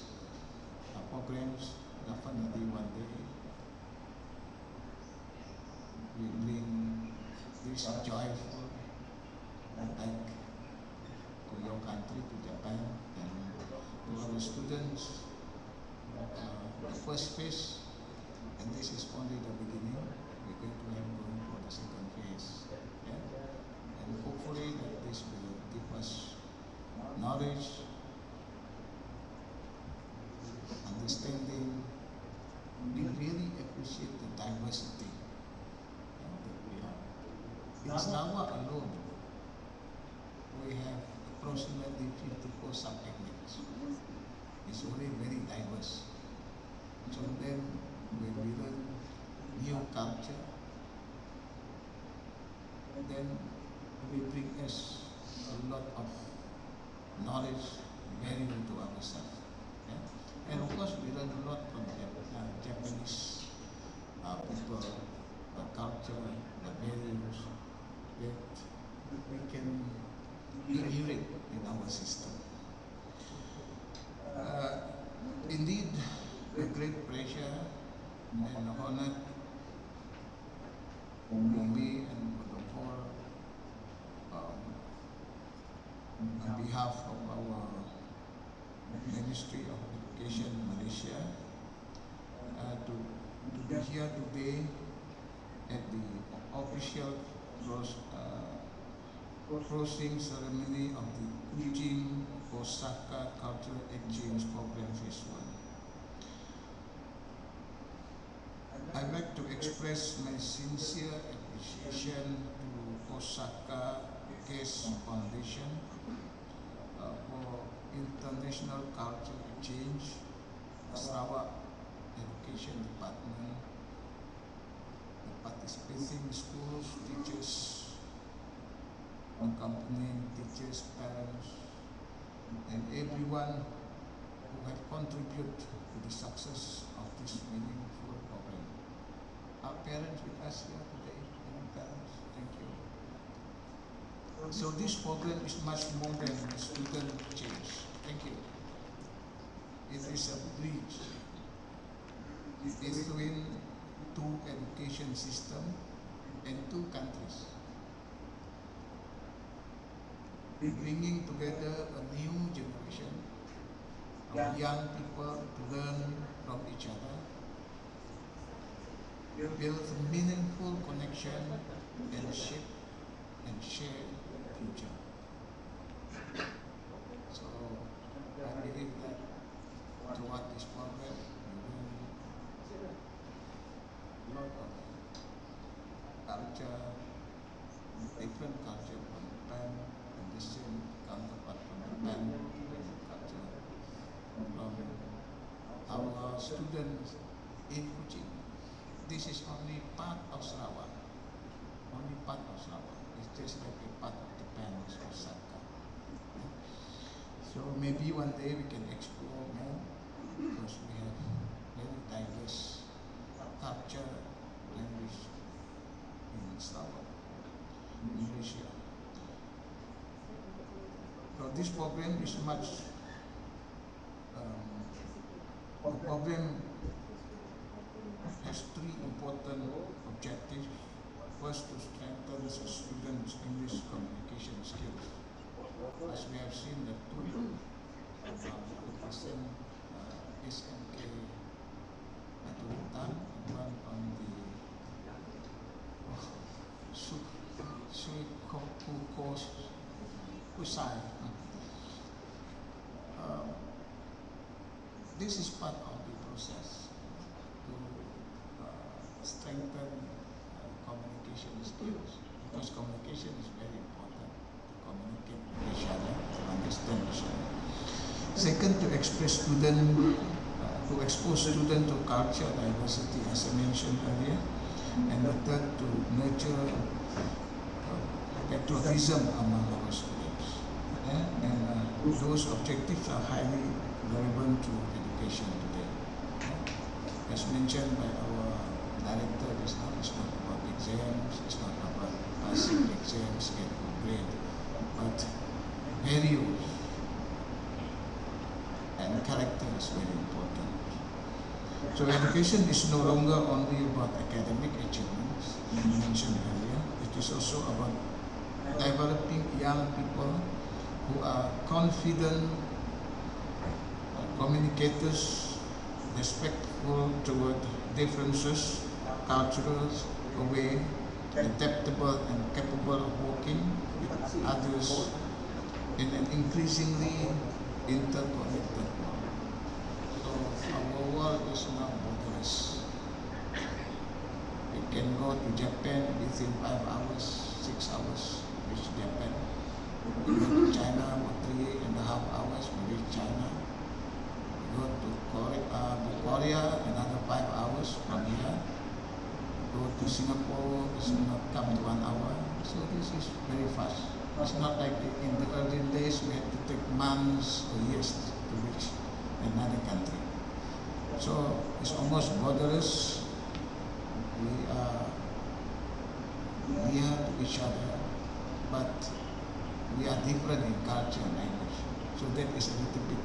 programs. Definitely one day we bring this joyful back to your country, to Japan, and to our students. The first phase, and this is only the beginning. We're going to have going for the second phase, and hopefully that this will give us knowledge, understanding. We really appreciate the diversity that we have. In Sarawak alone, we have approximately 54 sub-ethnics. It's already very diverse. So then, when we learn new culture, then we bring us a lot of knowledge, value to ourselves. And of course, we learn a lot from Japanese people, the culture, the values that we can emulate in our system. Indeed, a great pleasure and honor for me and for the whole, on behalf of our Ministry of Education Malaysia, to be here today at the official closing ceremony of the Kuching-Osaka Cultural Exchange Program Phase 1. I'd like to express my sincere appreciation to Osaka Case Foundation for International Cultural Exchange, Sarawak Education Department, the participating schools, teachers, accompanying teachers, parents, and everyone who have contributed to the success of this meaningful program. Our parents with us here today, and parents, thank you. So this program is much more than student change. Thank you. It is a bridge between two education systems and two countries, bringing together a new generation of young people to learn from each other, build a meaningful connection, and shape and share the future. So I believe that throughout this program, we learn a lot of culture, different culture from Japan, and the same counterpart from Japan. students in Kuching. This is only part of Sarawak. Only part of Sarawak. It's just like a part of the Penutupan. So maybe one day we can explore more because we have very diverse culture, language in Sarawak, in Malaysia. So this program is much. The program has three important objectives. First, to strengthen the students' English communication skills. As we have seen, the two SMK Penutupan and one on the Kuching-Osaka. This is part of the process to strengthen communication skills, because communication is very important to communicate with each other, to understand each other. Second, to expose students to culture diversity, as I mentioned earlier. And the third, to nurture patriotism among our students. And those objectives are highly relevant to education today. As mentioned by our director, it's not about exams, it's not about passing exams, get a grade, but values and character is very important. So education is no longer only about academic achievements, as mentioned earlier. It is also about developing young people who are confident communicators, respectful toward differences, cultural, aware, adaptable and capable of working with others in an increasingly interconnected world. So our world is not borderless. You can go to Japan within 5 hours, 6 hours, reach Japan. You go to China for 3.5 hours, we reach China. You go to Korea, another 5 hours from here. Go to Singapore, it's not come to 1 hour. So this is very fast. It's not like in the early days we had to take months or years to reach another country. So it's almost borderless. We are near to each other, but we are different in culture and language. So that is a little bit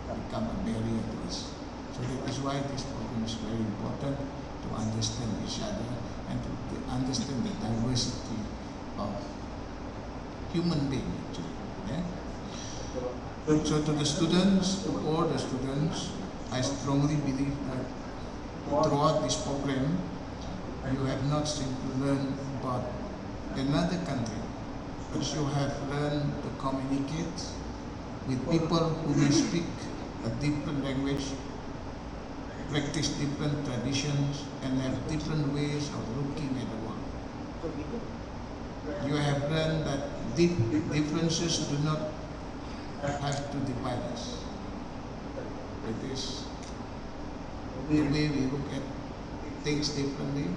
become a barrier to us. So that is why this program is very important, to understand each other and to understand the diversity of human being actually. Yeah? So to the students, to all the students, I strongly believe that throughout this program, you have not simply learned about another country, but you have learned to communicate with people who may speak a different language, practice different traditions, and have different ways of looking at the world. You have learned that differences do not have to divide us. It is the way we look at things differently.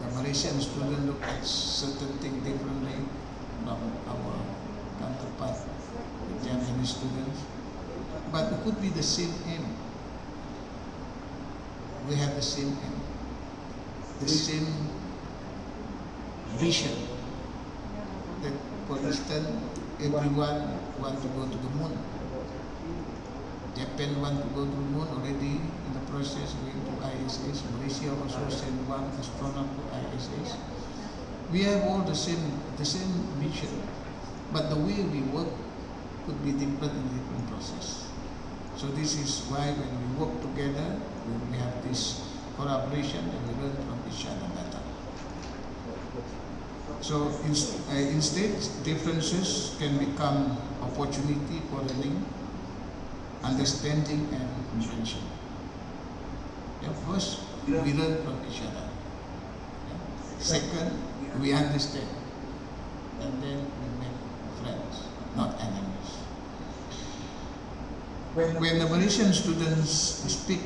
The Malaysian student look at certain things differently from our counterpart, the Japanese students. But it could be the same aim. We have the same aim, the same vision. That, for instance, everyone wants to go to the moon. Japan wants to go to the moon already in the process going to ISS. Malaysia also sent one astronaut to ISS. We have all the same mission, but the way we work could be different in different process. So this is why when we work together, when we have this collaboration, and we learn from each other better. So instead, differences can become opportunity for learning, understanding, and invention. Yeah, first, we learn from each other. Yeah. Second, we understand, and then we make friends, not enemies. when the Malaysian students speak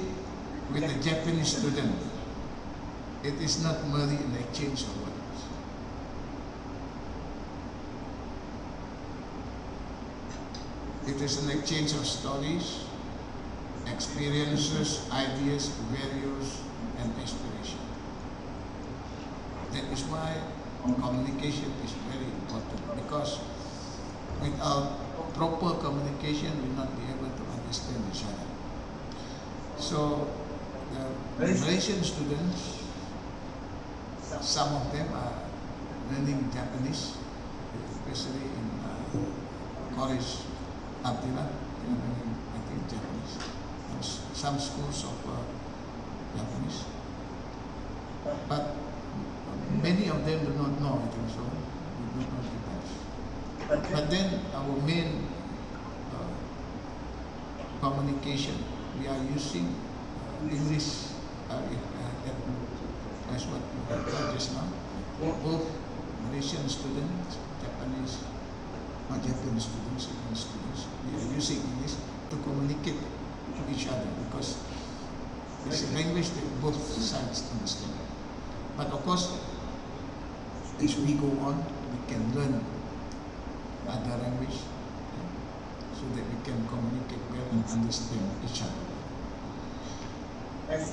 with the Japanese student, it is not merely an exchange of words. It is an exchange of stories, experiences, ideas, values, and aspiration. That is why communication is very important, because without proper communication, we will not be able to understand each other. So, the Malaysian students, some of them are learning Japanese, especially in college, Abdillah, they are learning, I think, Japanese. Some schools of Japanese. But many of them do not know, I think so. They do not know Japanese. But then our main communication, we are using English as what we have heard just now. Both Malaysian students, Japanese students, Indian students, we are using English to communicate to each other, because it's a language that both sides understand. But of course, as we go on, we can learn other language so that we can communicate well and understand each other.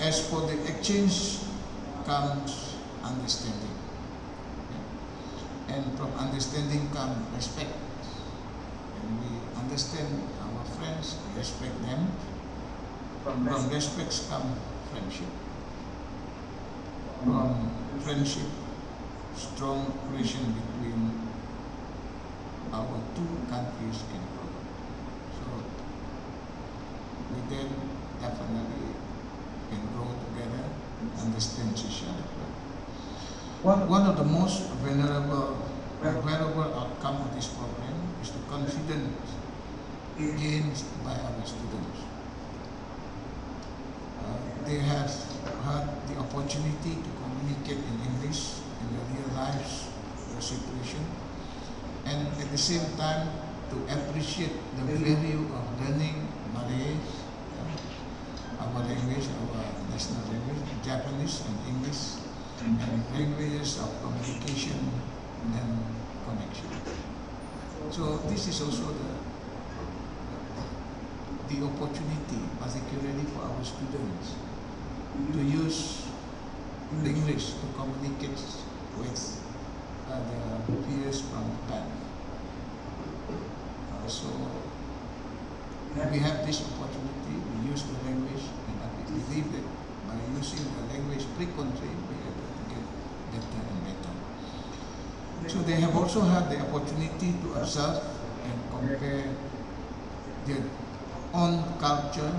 As for the exchange comes understanding, and from understanding comes respect. And we understand our friends, respect them. From respect comes friendship. From friendship, strong relation between our two countries can grow. So we then definitely can grow together, understand each other. One of the most valuable outcome of this program is the confidence gained by our students. They have had the opportunity to communicate in English in their real life situation, and at the same time to appreciate the value of learning Malay, our language, our national language, Japanese and English, and languages of communication and connection. So this is also the opportunity, particularly for our students, to use English to communicate with the peers from Japan. So we have this opportunity, we use the language, and I believe that by using the language frequently, we are able to get better and better. So they have also had the opportunity to observe and compare their own culture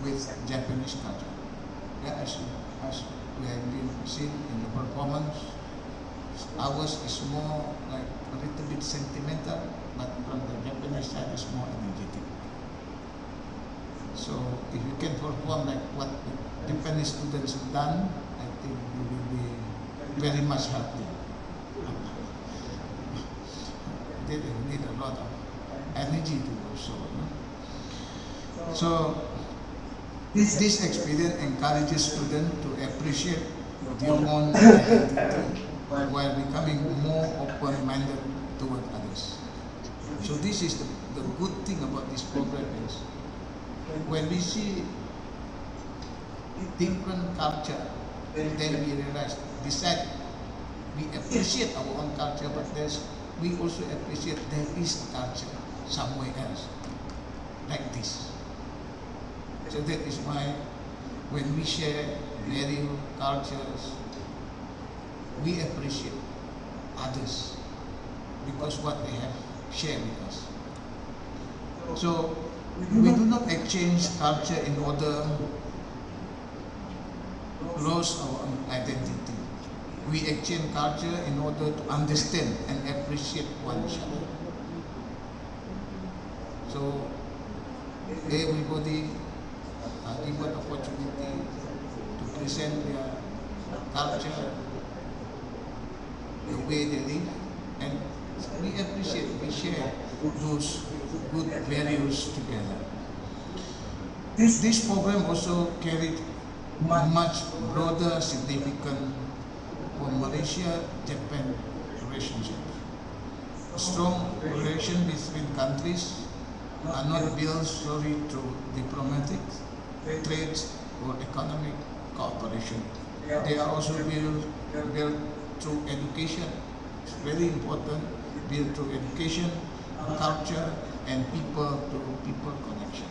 with Japanese culture. Yeah, as we have been seen in the performance, ours is more like a little bit sentimental, but from the Japanese side is more energetic. So if you can perform like what the Japanese students have done, I think you will be very much happy. They need a lot of energy to do so. No? So this experience encourages students to appreciate their own identity while becoming more open-minded toward others. So this is the good thing about this program is when we see different culture, then we realize besides we appreciate our own culture, but we also appreciate there is culture somewhere else like this. So that is why when we share value, cultures, we appreciate others because what they have shared with us. So we do not exchange culture in order to lose our own identity. We exchange culture in order to understand and appreciate one another. So everybody given opportunity to present their culture, the way they live, and we appreciate, we share those good values together. This program also carried much broader significance for Malaysia-Japan relationship. Strong relations between countries are not built solely through diplomatic, trade, or economic cooperation. They are also built through education. It's very important, built through education, culture, and people-to-people connection.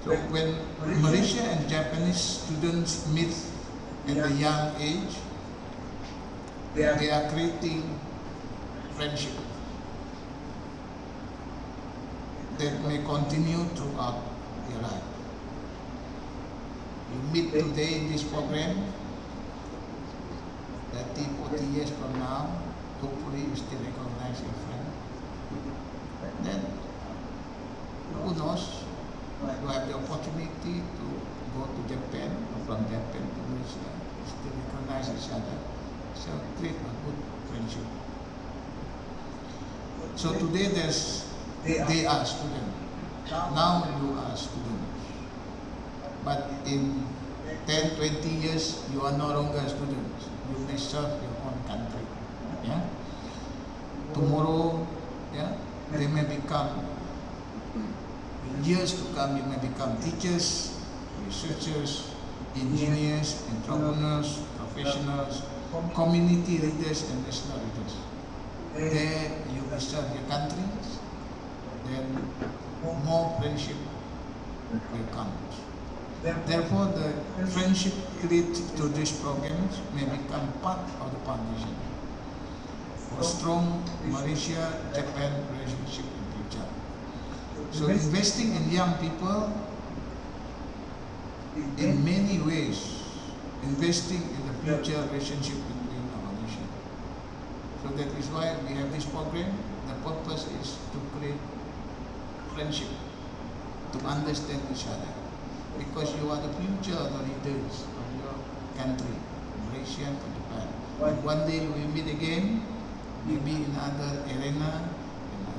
So when Malaysia and Japanese students meet at a young age, they are creating friendship that may continue throughout their life. You meet today in this program, 30, 40 years from now, hopefully you still recognize your friend. Then, who knows, you have the opportunity to go to Japan, or from Japan to Malaysia, still recognize each other, so create a good friendship. So today they are students. Now you are students. But in 10, 20 years, you are no longer students. You may serve your own country. Yeah? Tomorrow, yeah, they may become, in years to come, you may become teachers, researchers, engineers, entrepreneurs, professionals, community leaders, and national leaders. There you will serve your countries, then more friendship will come. Therefore, the friendship created through these programs may become part of the foundation for strong Malaysia-Japan relationship in future. So investing in young people in many ways, investing in the future relationship between our nation. So that is why we have this program. The purpose is to create friendship, to understand each other. Because you are the future of the leaders of your country, Malaysia and Japan. But one day we meet again, maybe in another arena,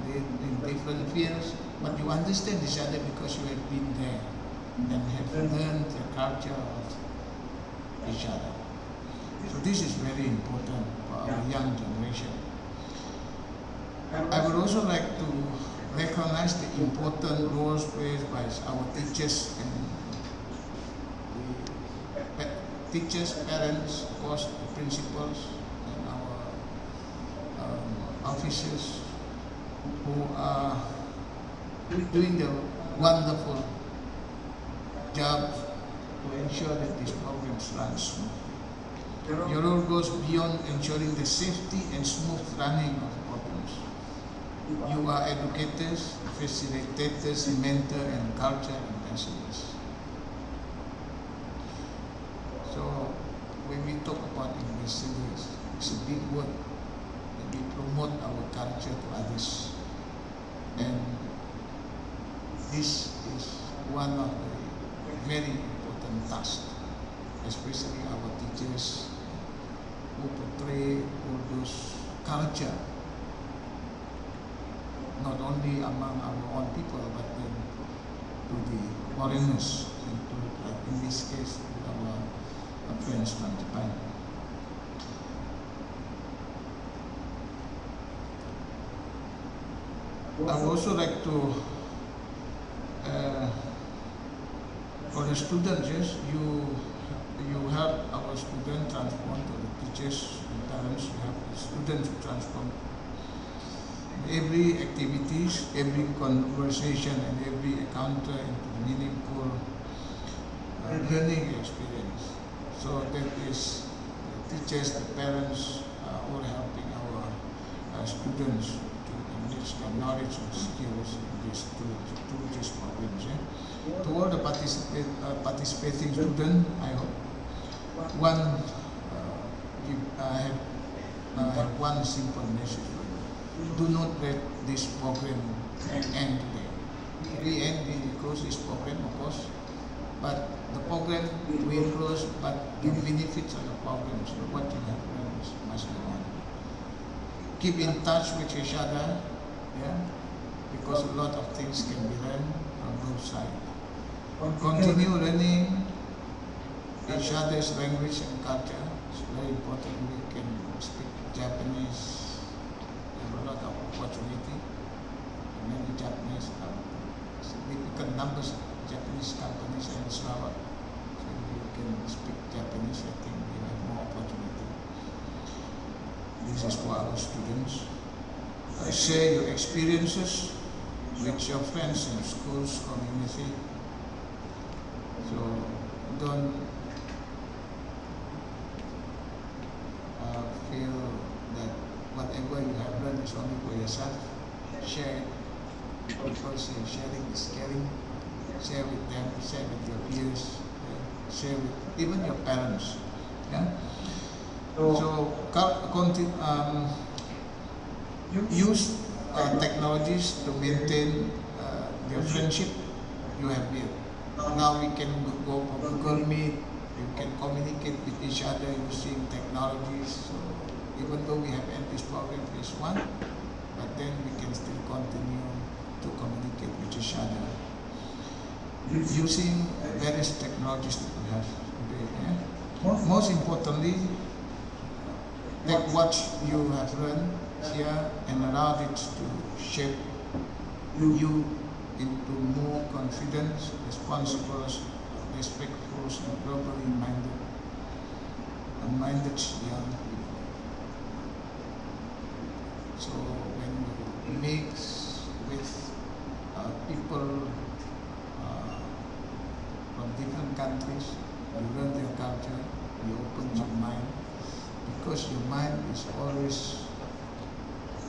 in different fields, but you understand each other because you have been there and have learned the culture of each other. So this is very important for our young generation. I would also like to recognize the important roles played by our teachers and teachers, parents, of course, the principals, and our officers who are doing the wonderful job to ensure that these programs run smoothly. Your role goes beyond ensuring the safety and smooth running of the programs. You are educators, facilitators, mentor, and culture ambassadors. So when we talk about ambassadors, it's a big word. We promote our culture to others. And this is one of the very important tasks, especially our teachers who portray all those culture, not only among our own people, but then to the foreigners, and to, like in this case, our friends from Japan. I would also like to, for the students, yes, you help our students transform to the teachers and parents, you help the students to transform. Every activities, every conversation, and every encounter into meaningful learning experience. So that is the teachers, the parents are all helping our students to enrich their knowledge and skills in these through these programs. Yeah? To all the participating students, I hope I have one simple message for you. Do not let this program end today. We end, we close this program, of course, but the program will close, but the benefits of the program, so what you have learned must go on. Keep in touch with each other, yeah, because a lot of things can be learned from both sides. Continue learning each other's language and culture. It's very important. We can speak Japanese. We have a lot of opportunity. Many Japanese, significant numbers of Japanese companies in Sarawak. So if you can speak Japanese, I think we have more opportunity. This is for our students. Share your experiences with your friends in schools, community. So don't feel that whatever you have learned is only for yourself. Share it. People say sharing is caring. Share with them, share with your peers, share with even your parents. Yeah? So use technologies to maintain your friendship you have built. Now we can go for Google Meet, you can communicate with each other using technologies. So even though we have ended this program phase 1, but then we can still continue to communicate with each other using various technologies that we have today. Yeah? Most importantly, take what you have learned here and allow it to shape you into more confident, responsible, respectful, and globally minded young people. So when you mix with people from different countries, you learn their culture, you open your mind, because your mind is always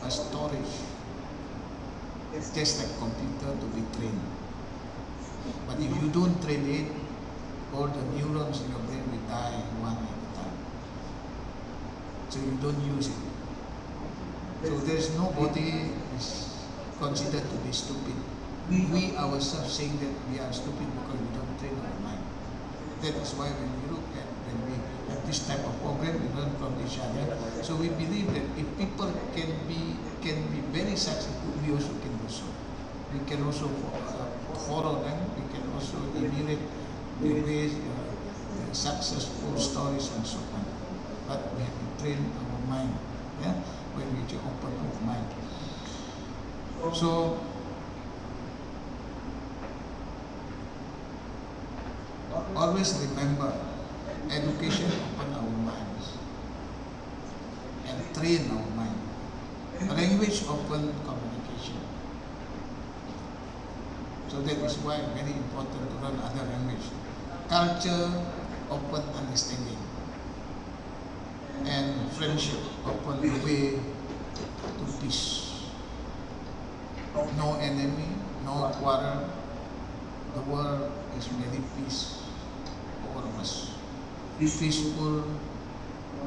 a storage. It's just like computer to be trained. But if you don't train it, all the neurons in your brain will die one at a time. So you don't use it. So there's nobody is considered to be stupid. We ourselves saying that we are stupid because we don't train our mind. That is why when we look at, when we have this type of program, we learn from each other. So we believe that if people can be very successful, we also can do so. We can also follow them. We can also emulate the ways, the successful stories and so on. But we have to train our mind, yeah, when we open our mind. So always remember, education open our minds and train our mind. Language open communication. So that is why very important to learn other language. Culture open understanding. And friendship open the way to peace. No enemy, no quarrel. The world is very peace for all of us. Peaceful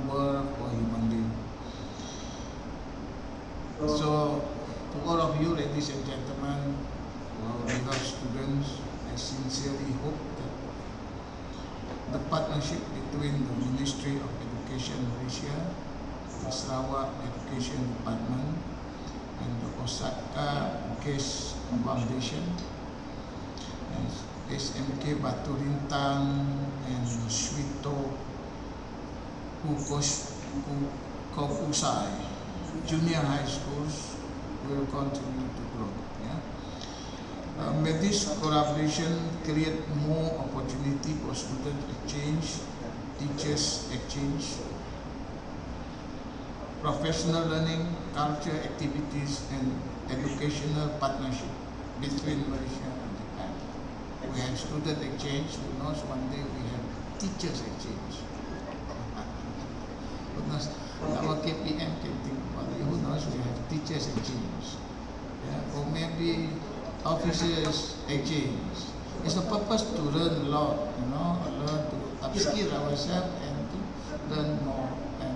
world for human being. So, to all of you, ladies and gentlemen, to our dear students, I sincerely hope that the partnership between the Ministry of Education Malaysia, the Sarawak Education Department, and the Osaka Case Foundation, and SMK Batu Lintang and Swito Kokusai junior high schools will continue to grow. Yeah? May this collaboration create more opportunity for student exchange, teachers exchange, professional learning, culture activities, and educational partnership between Malaysia and Japan. We have student exchange. Who knows, one day we have teachers exchange. Who knows, our KPM can think about it. Who knows, we have teachers exchange. Yeah? Or maybe officers exchange. It's a purpose to learn a lot, you know, learn to upskill ourselves and to learn more and,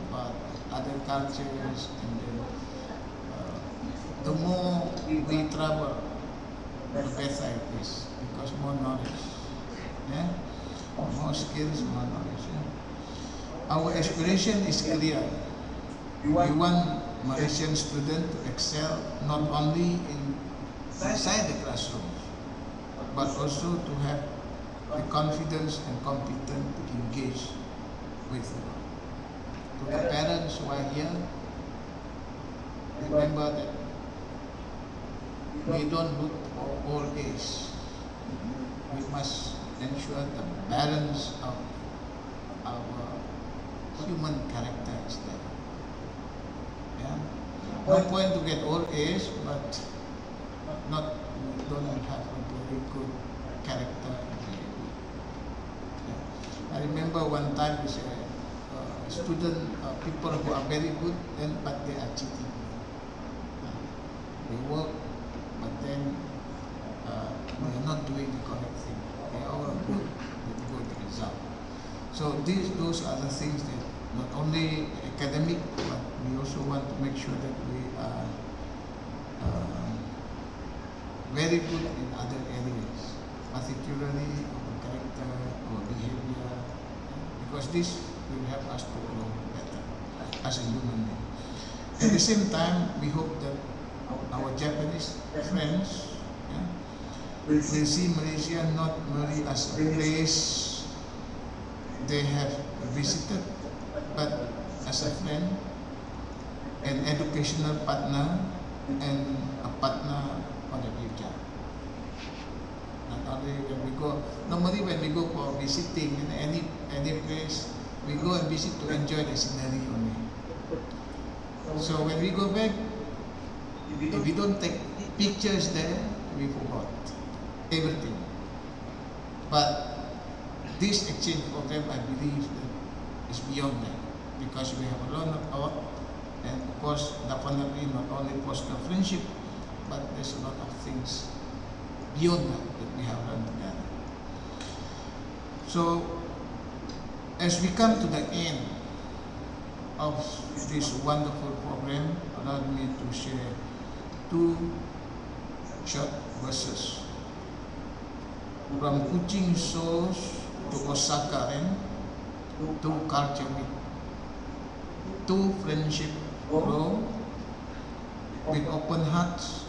about other cultures. And then, the more we travel, the better it is, because more knowledge. Yeah? More skills, more knowledge. Yeah? Our aspiration is clear. We want Malaysian students to excel not only inside the classroom, but also to have the confidence and competence to engage with the world. To the parents who are here, remember that we don't look for old age. We must ensure the balance of our human character is there. Yeah? No point to get old age, but we don't have a very good character. Yeah. I remember one time we said, people who are very good, but they are cheating. They work, but then they are not doing the correct thing. They are all good with good result. So those are the things that not only academic, but we also want to make sure that we are very good in other areas, particularly our character, our behavior, because this will help us to grow better as a human being. At the same time, we hope that our Japanese friends will see Malaysia not merely as a place they have visited, but as a friend, an educational partner, and a partner for the future. Not only when we go, normally when we go for visiting in any place, we go and visit to enjoy the scenery only. So when we go back, if we don't take pictures there, we forgot everything. But this exchange program, I believe, is beyond that, because we have a lot of, and of course, definitely not only personal friendship, but there's a lot of things beyond that we have learned together. So, as we come to the end of this wonderful program, allow me to share two short verses from Kuching-Osaka to culture meet, to friendship grow with open hearts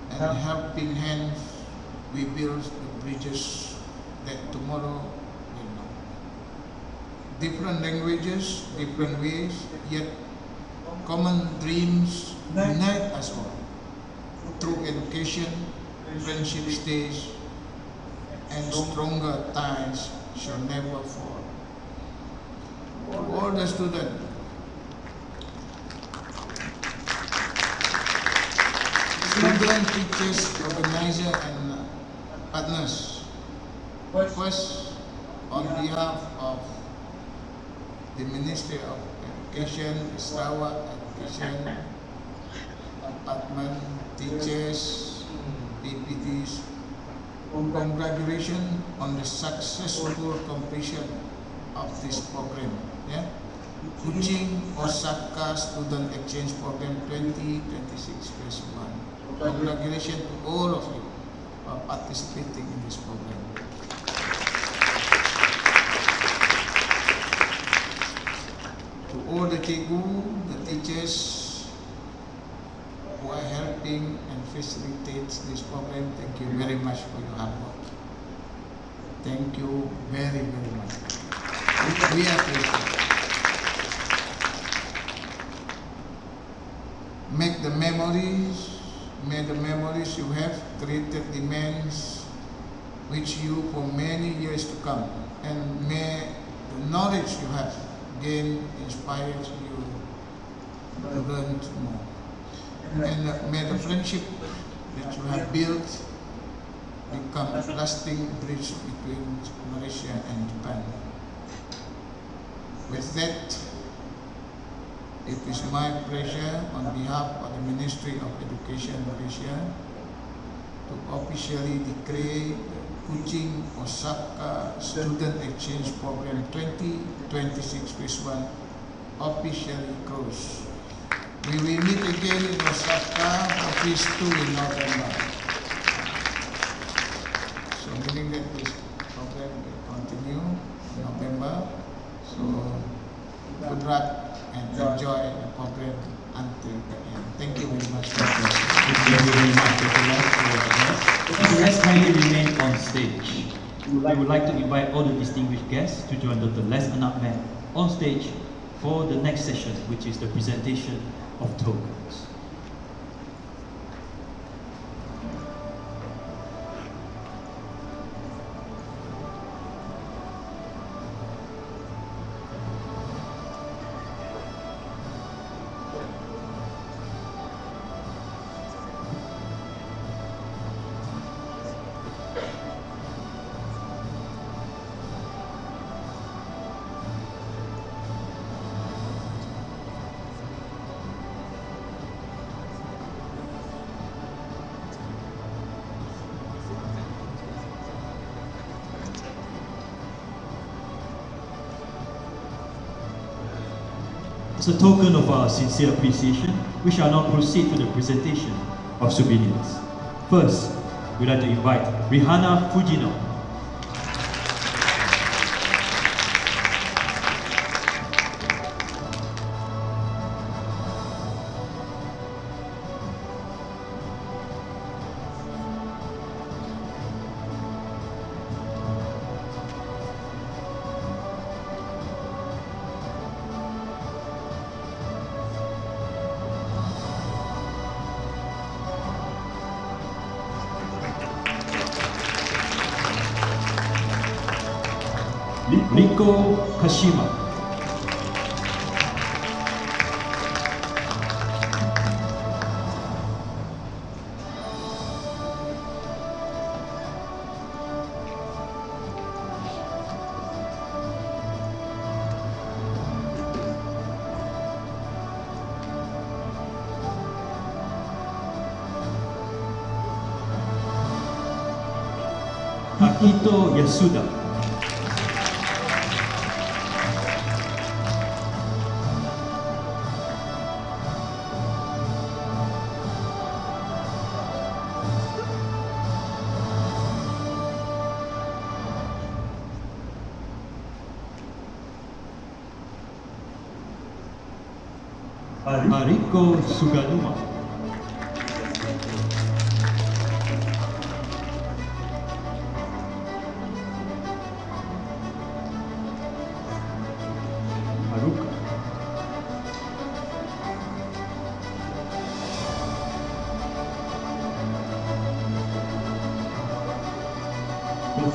and helping hands. We build the bridges that tomorrow will know. Different languages, different ways, yet common dreams unite us all. Through education, friendship stays, and stronger ties shall never fall. To all the students, teachers, organizers, and partners, first, on behalf of the Ministry of Education, Sarawak Education Department, teachers, DPTs, congratulations on the successful completion of this program. Yeah? Kuching-Osaka Student Exchange Program 2026 Phase 1. Congratulations to all of you for participating in this program. To all the cikgu, the teachers who are helping and facilitate this program, thank you very much for your hard work. Thank you very, very much. We appreciate it. Make the memories, may the memories you have created demands which you for many years to come, and may the knowledge you have gained inspire you to learn more. And may the friendship that you have built become a lasting bridge between Malaysia and Japan. With that, it is my pleasure on behalf of the Ministry of Education Malaysia to officially declare the Kuching-Osaka Student Exchange Program 2026 Phase 1 officially closed. We will meet again in Osaka for Phase 2 in November. So meaning that this program will continue in November. So good luck and enjoy the program. until the end. Thank you very much. Thank you very much, Dr. Les, for your address. Let's kindly remain on stage. We would like to invite all the distinguished guests to join Dr. Les Anak Mat on stage for the next session, which is the presentation of tokens. As a token of our sincere appreciation, we shall now proceed to the presentation of souvenirs. First, we'd like to invite Rihanna Fujino. Riko Kashima. Akito Yasuda. Mariko Suganuma. Haruka.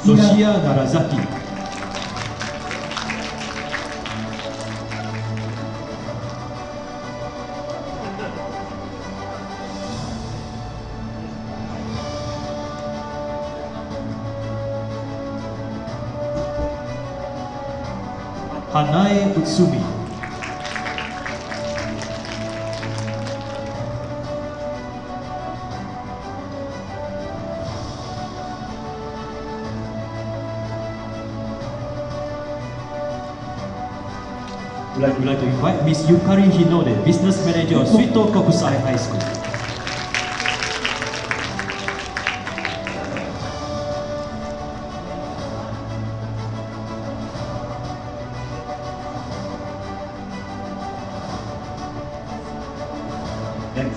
Toshia Narazaki. Hanae Utsumi. We'd like to invite Miss Yukari Hinode, Business Manager of Suito Kokusai High School.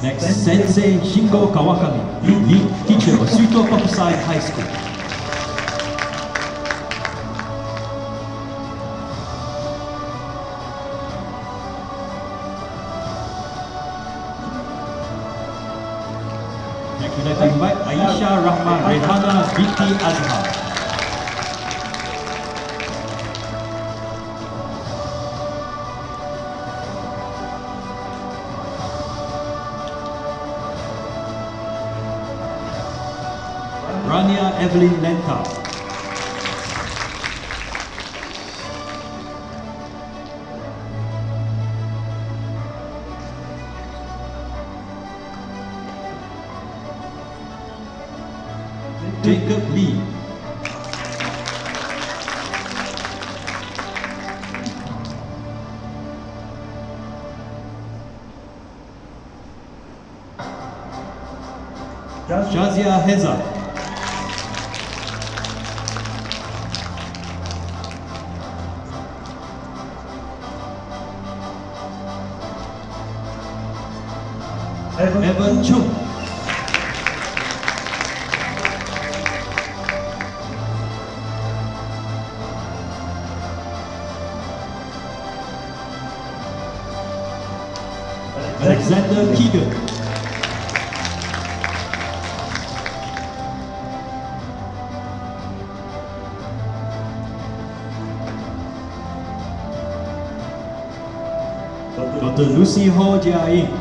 Next, Sensei Shingo Kawakami, lead teacher of Suito Kokusai High School. Next, we'd like to invite Aisha Rahma Rehana Binti Azhar. Rania Evelyn Lenta. Jacob Lee. Jazia Heza. Evan Chung. Alexander Keegan. Dr. Lucy Ho Jia Ying.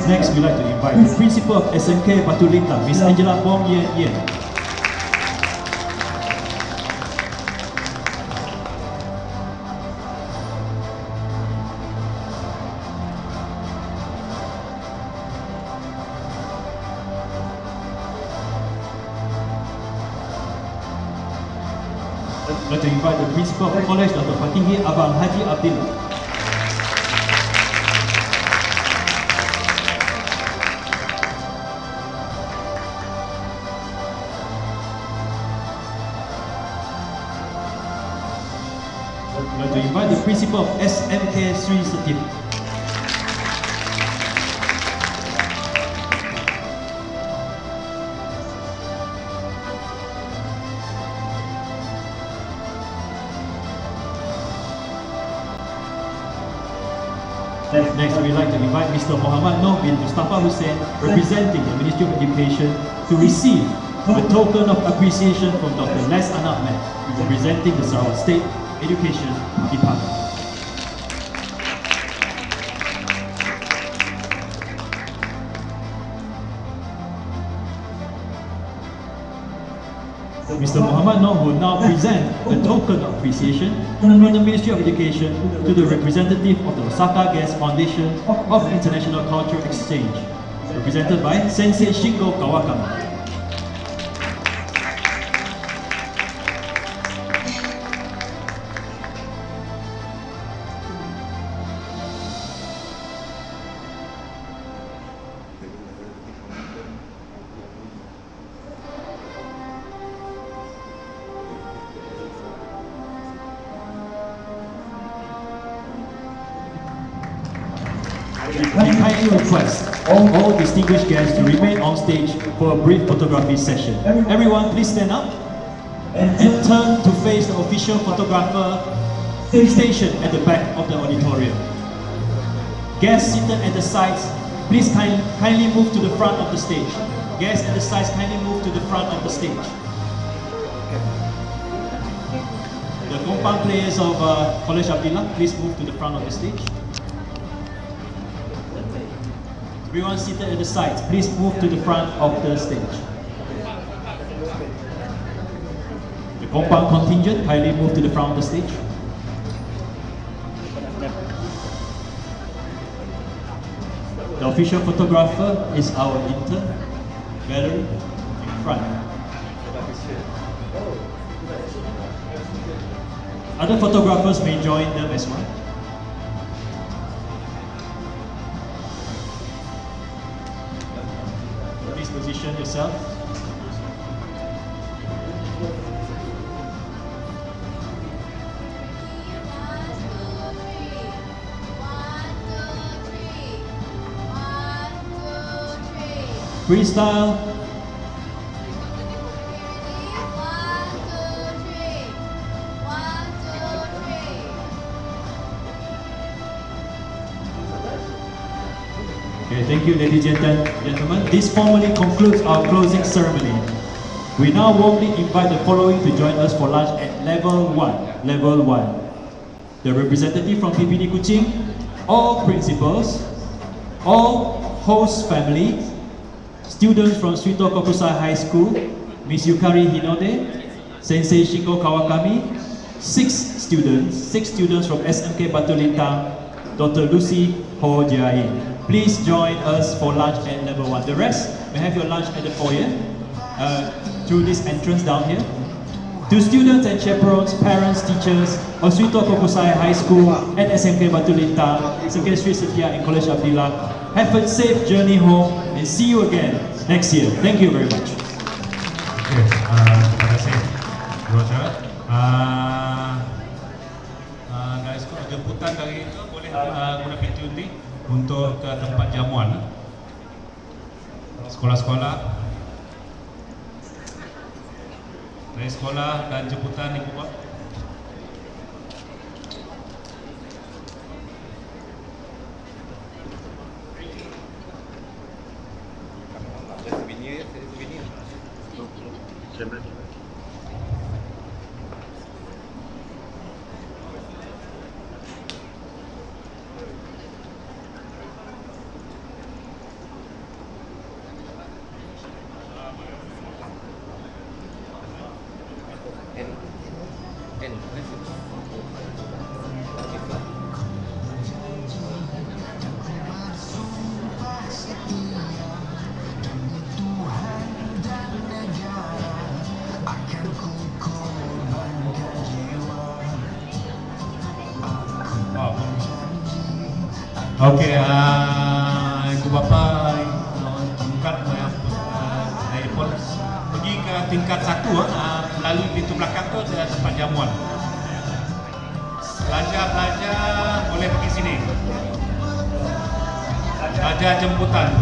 Next, we'd like to invite the Principal of SMK Patulita, Miss Angela Bong Yen Yen. I'd like to invite the Principal of the College, Dr. Patinggi Abang Haji Abdillah. I'd like to invite the Principal of SMK Sri Setia. Next, we'd like to invite Mr. Muhammad Noh bin Mustafa Hussain, representing the Ministry of Education, to receive a token of appreciation from Dr. Les Anak Mat, representing the Sarawak State Education Department. Mr. Muhammad Noh will now present a token of appreciation from the Ministry of Education to the representative of the Osaka Guest Foundation of International Cultural Exchange, represented by Sensei Shingo Kawakami. We kindly request all distinguished guests to remain on stage for a brief photography session. Everyone, please stand up and turn to face the official photographer station at the back of the auditorium. Guests seated at the sides, please kindly move to the front of the stage. Guests at the sides, kindly move to the front of the stage. The compound players of College Abdillah, please move to the front of the stage. Everyone seated at the sides, please move to the front of the stage. The compound contingent, kindly move to the front of the stage. The official photographer is our intern, gallery, in front. Other photographers may join them as well. Please position yourself. Freestyle. Okay, thank you, ladies and gentlemen. This formally concludes our closing ceremony. We now warmly invite the following to join us for lunch at Level 1. Level 1. The representative from PPD Kuching, all principals, all host family, students from Suito Kokusai High School, Miss Yukari Hinode, Sensei Shingo Kawakami, 6 students from SMK Patulita, Dr. Lucy Ho Jai. Please join us for lunch at Level 1. The rest may have your lunch at the foyer, through this entrance down here. To students and chaperones, parents, teachers of Suito Kokusai High School and SMK Patulita, SMK Sri Setia and College Abdillah, have a safe journey home and see you again next year. Thank you very much. Okay, terima kasih Roger. Guys, kalau jemputan dari itu boleh guna pintu undi untuk ke tempat jamuan. Sekolah-sekolah, dari sekolah dan jemputan ibu bapa. Okey, ibu bapa angkat telefon pergi ke tingkat 1 melalui pintu belakang tu ada tempat jamuan. Pelajar boleh pergi sini. Pelajar jemputan.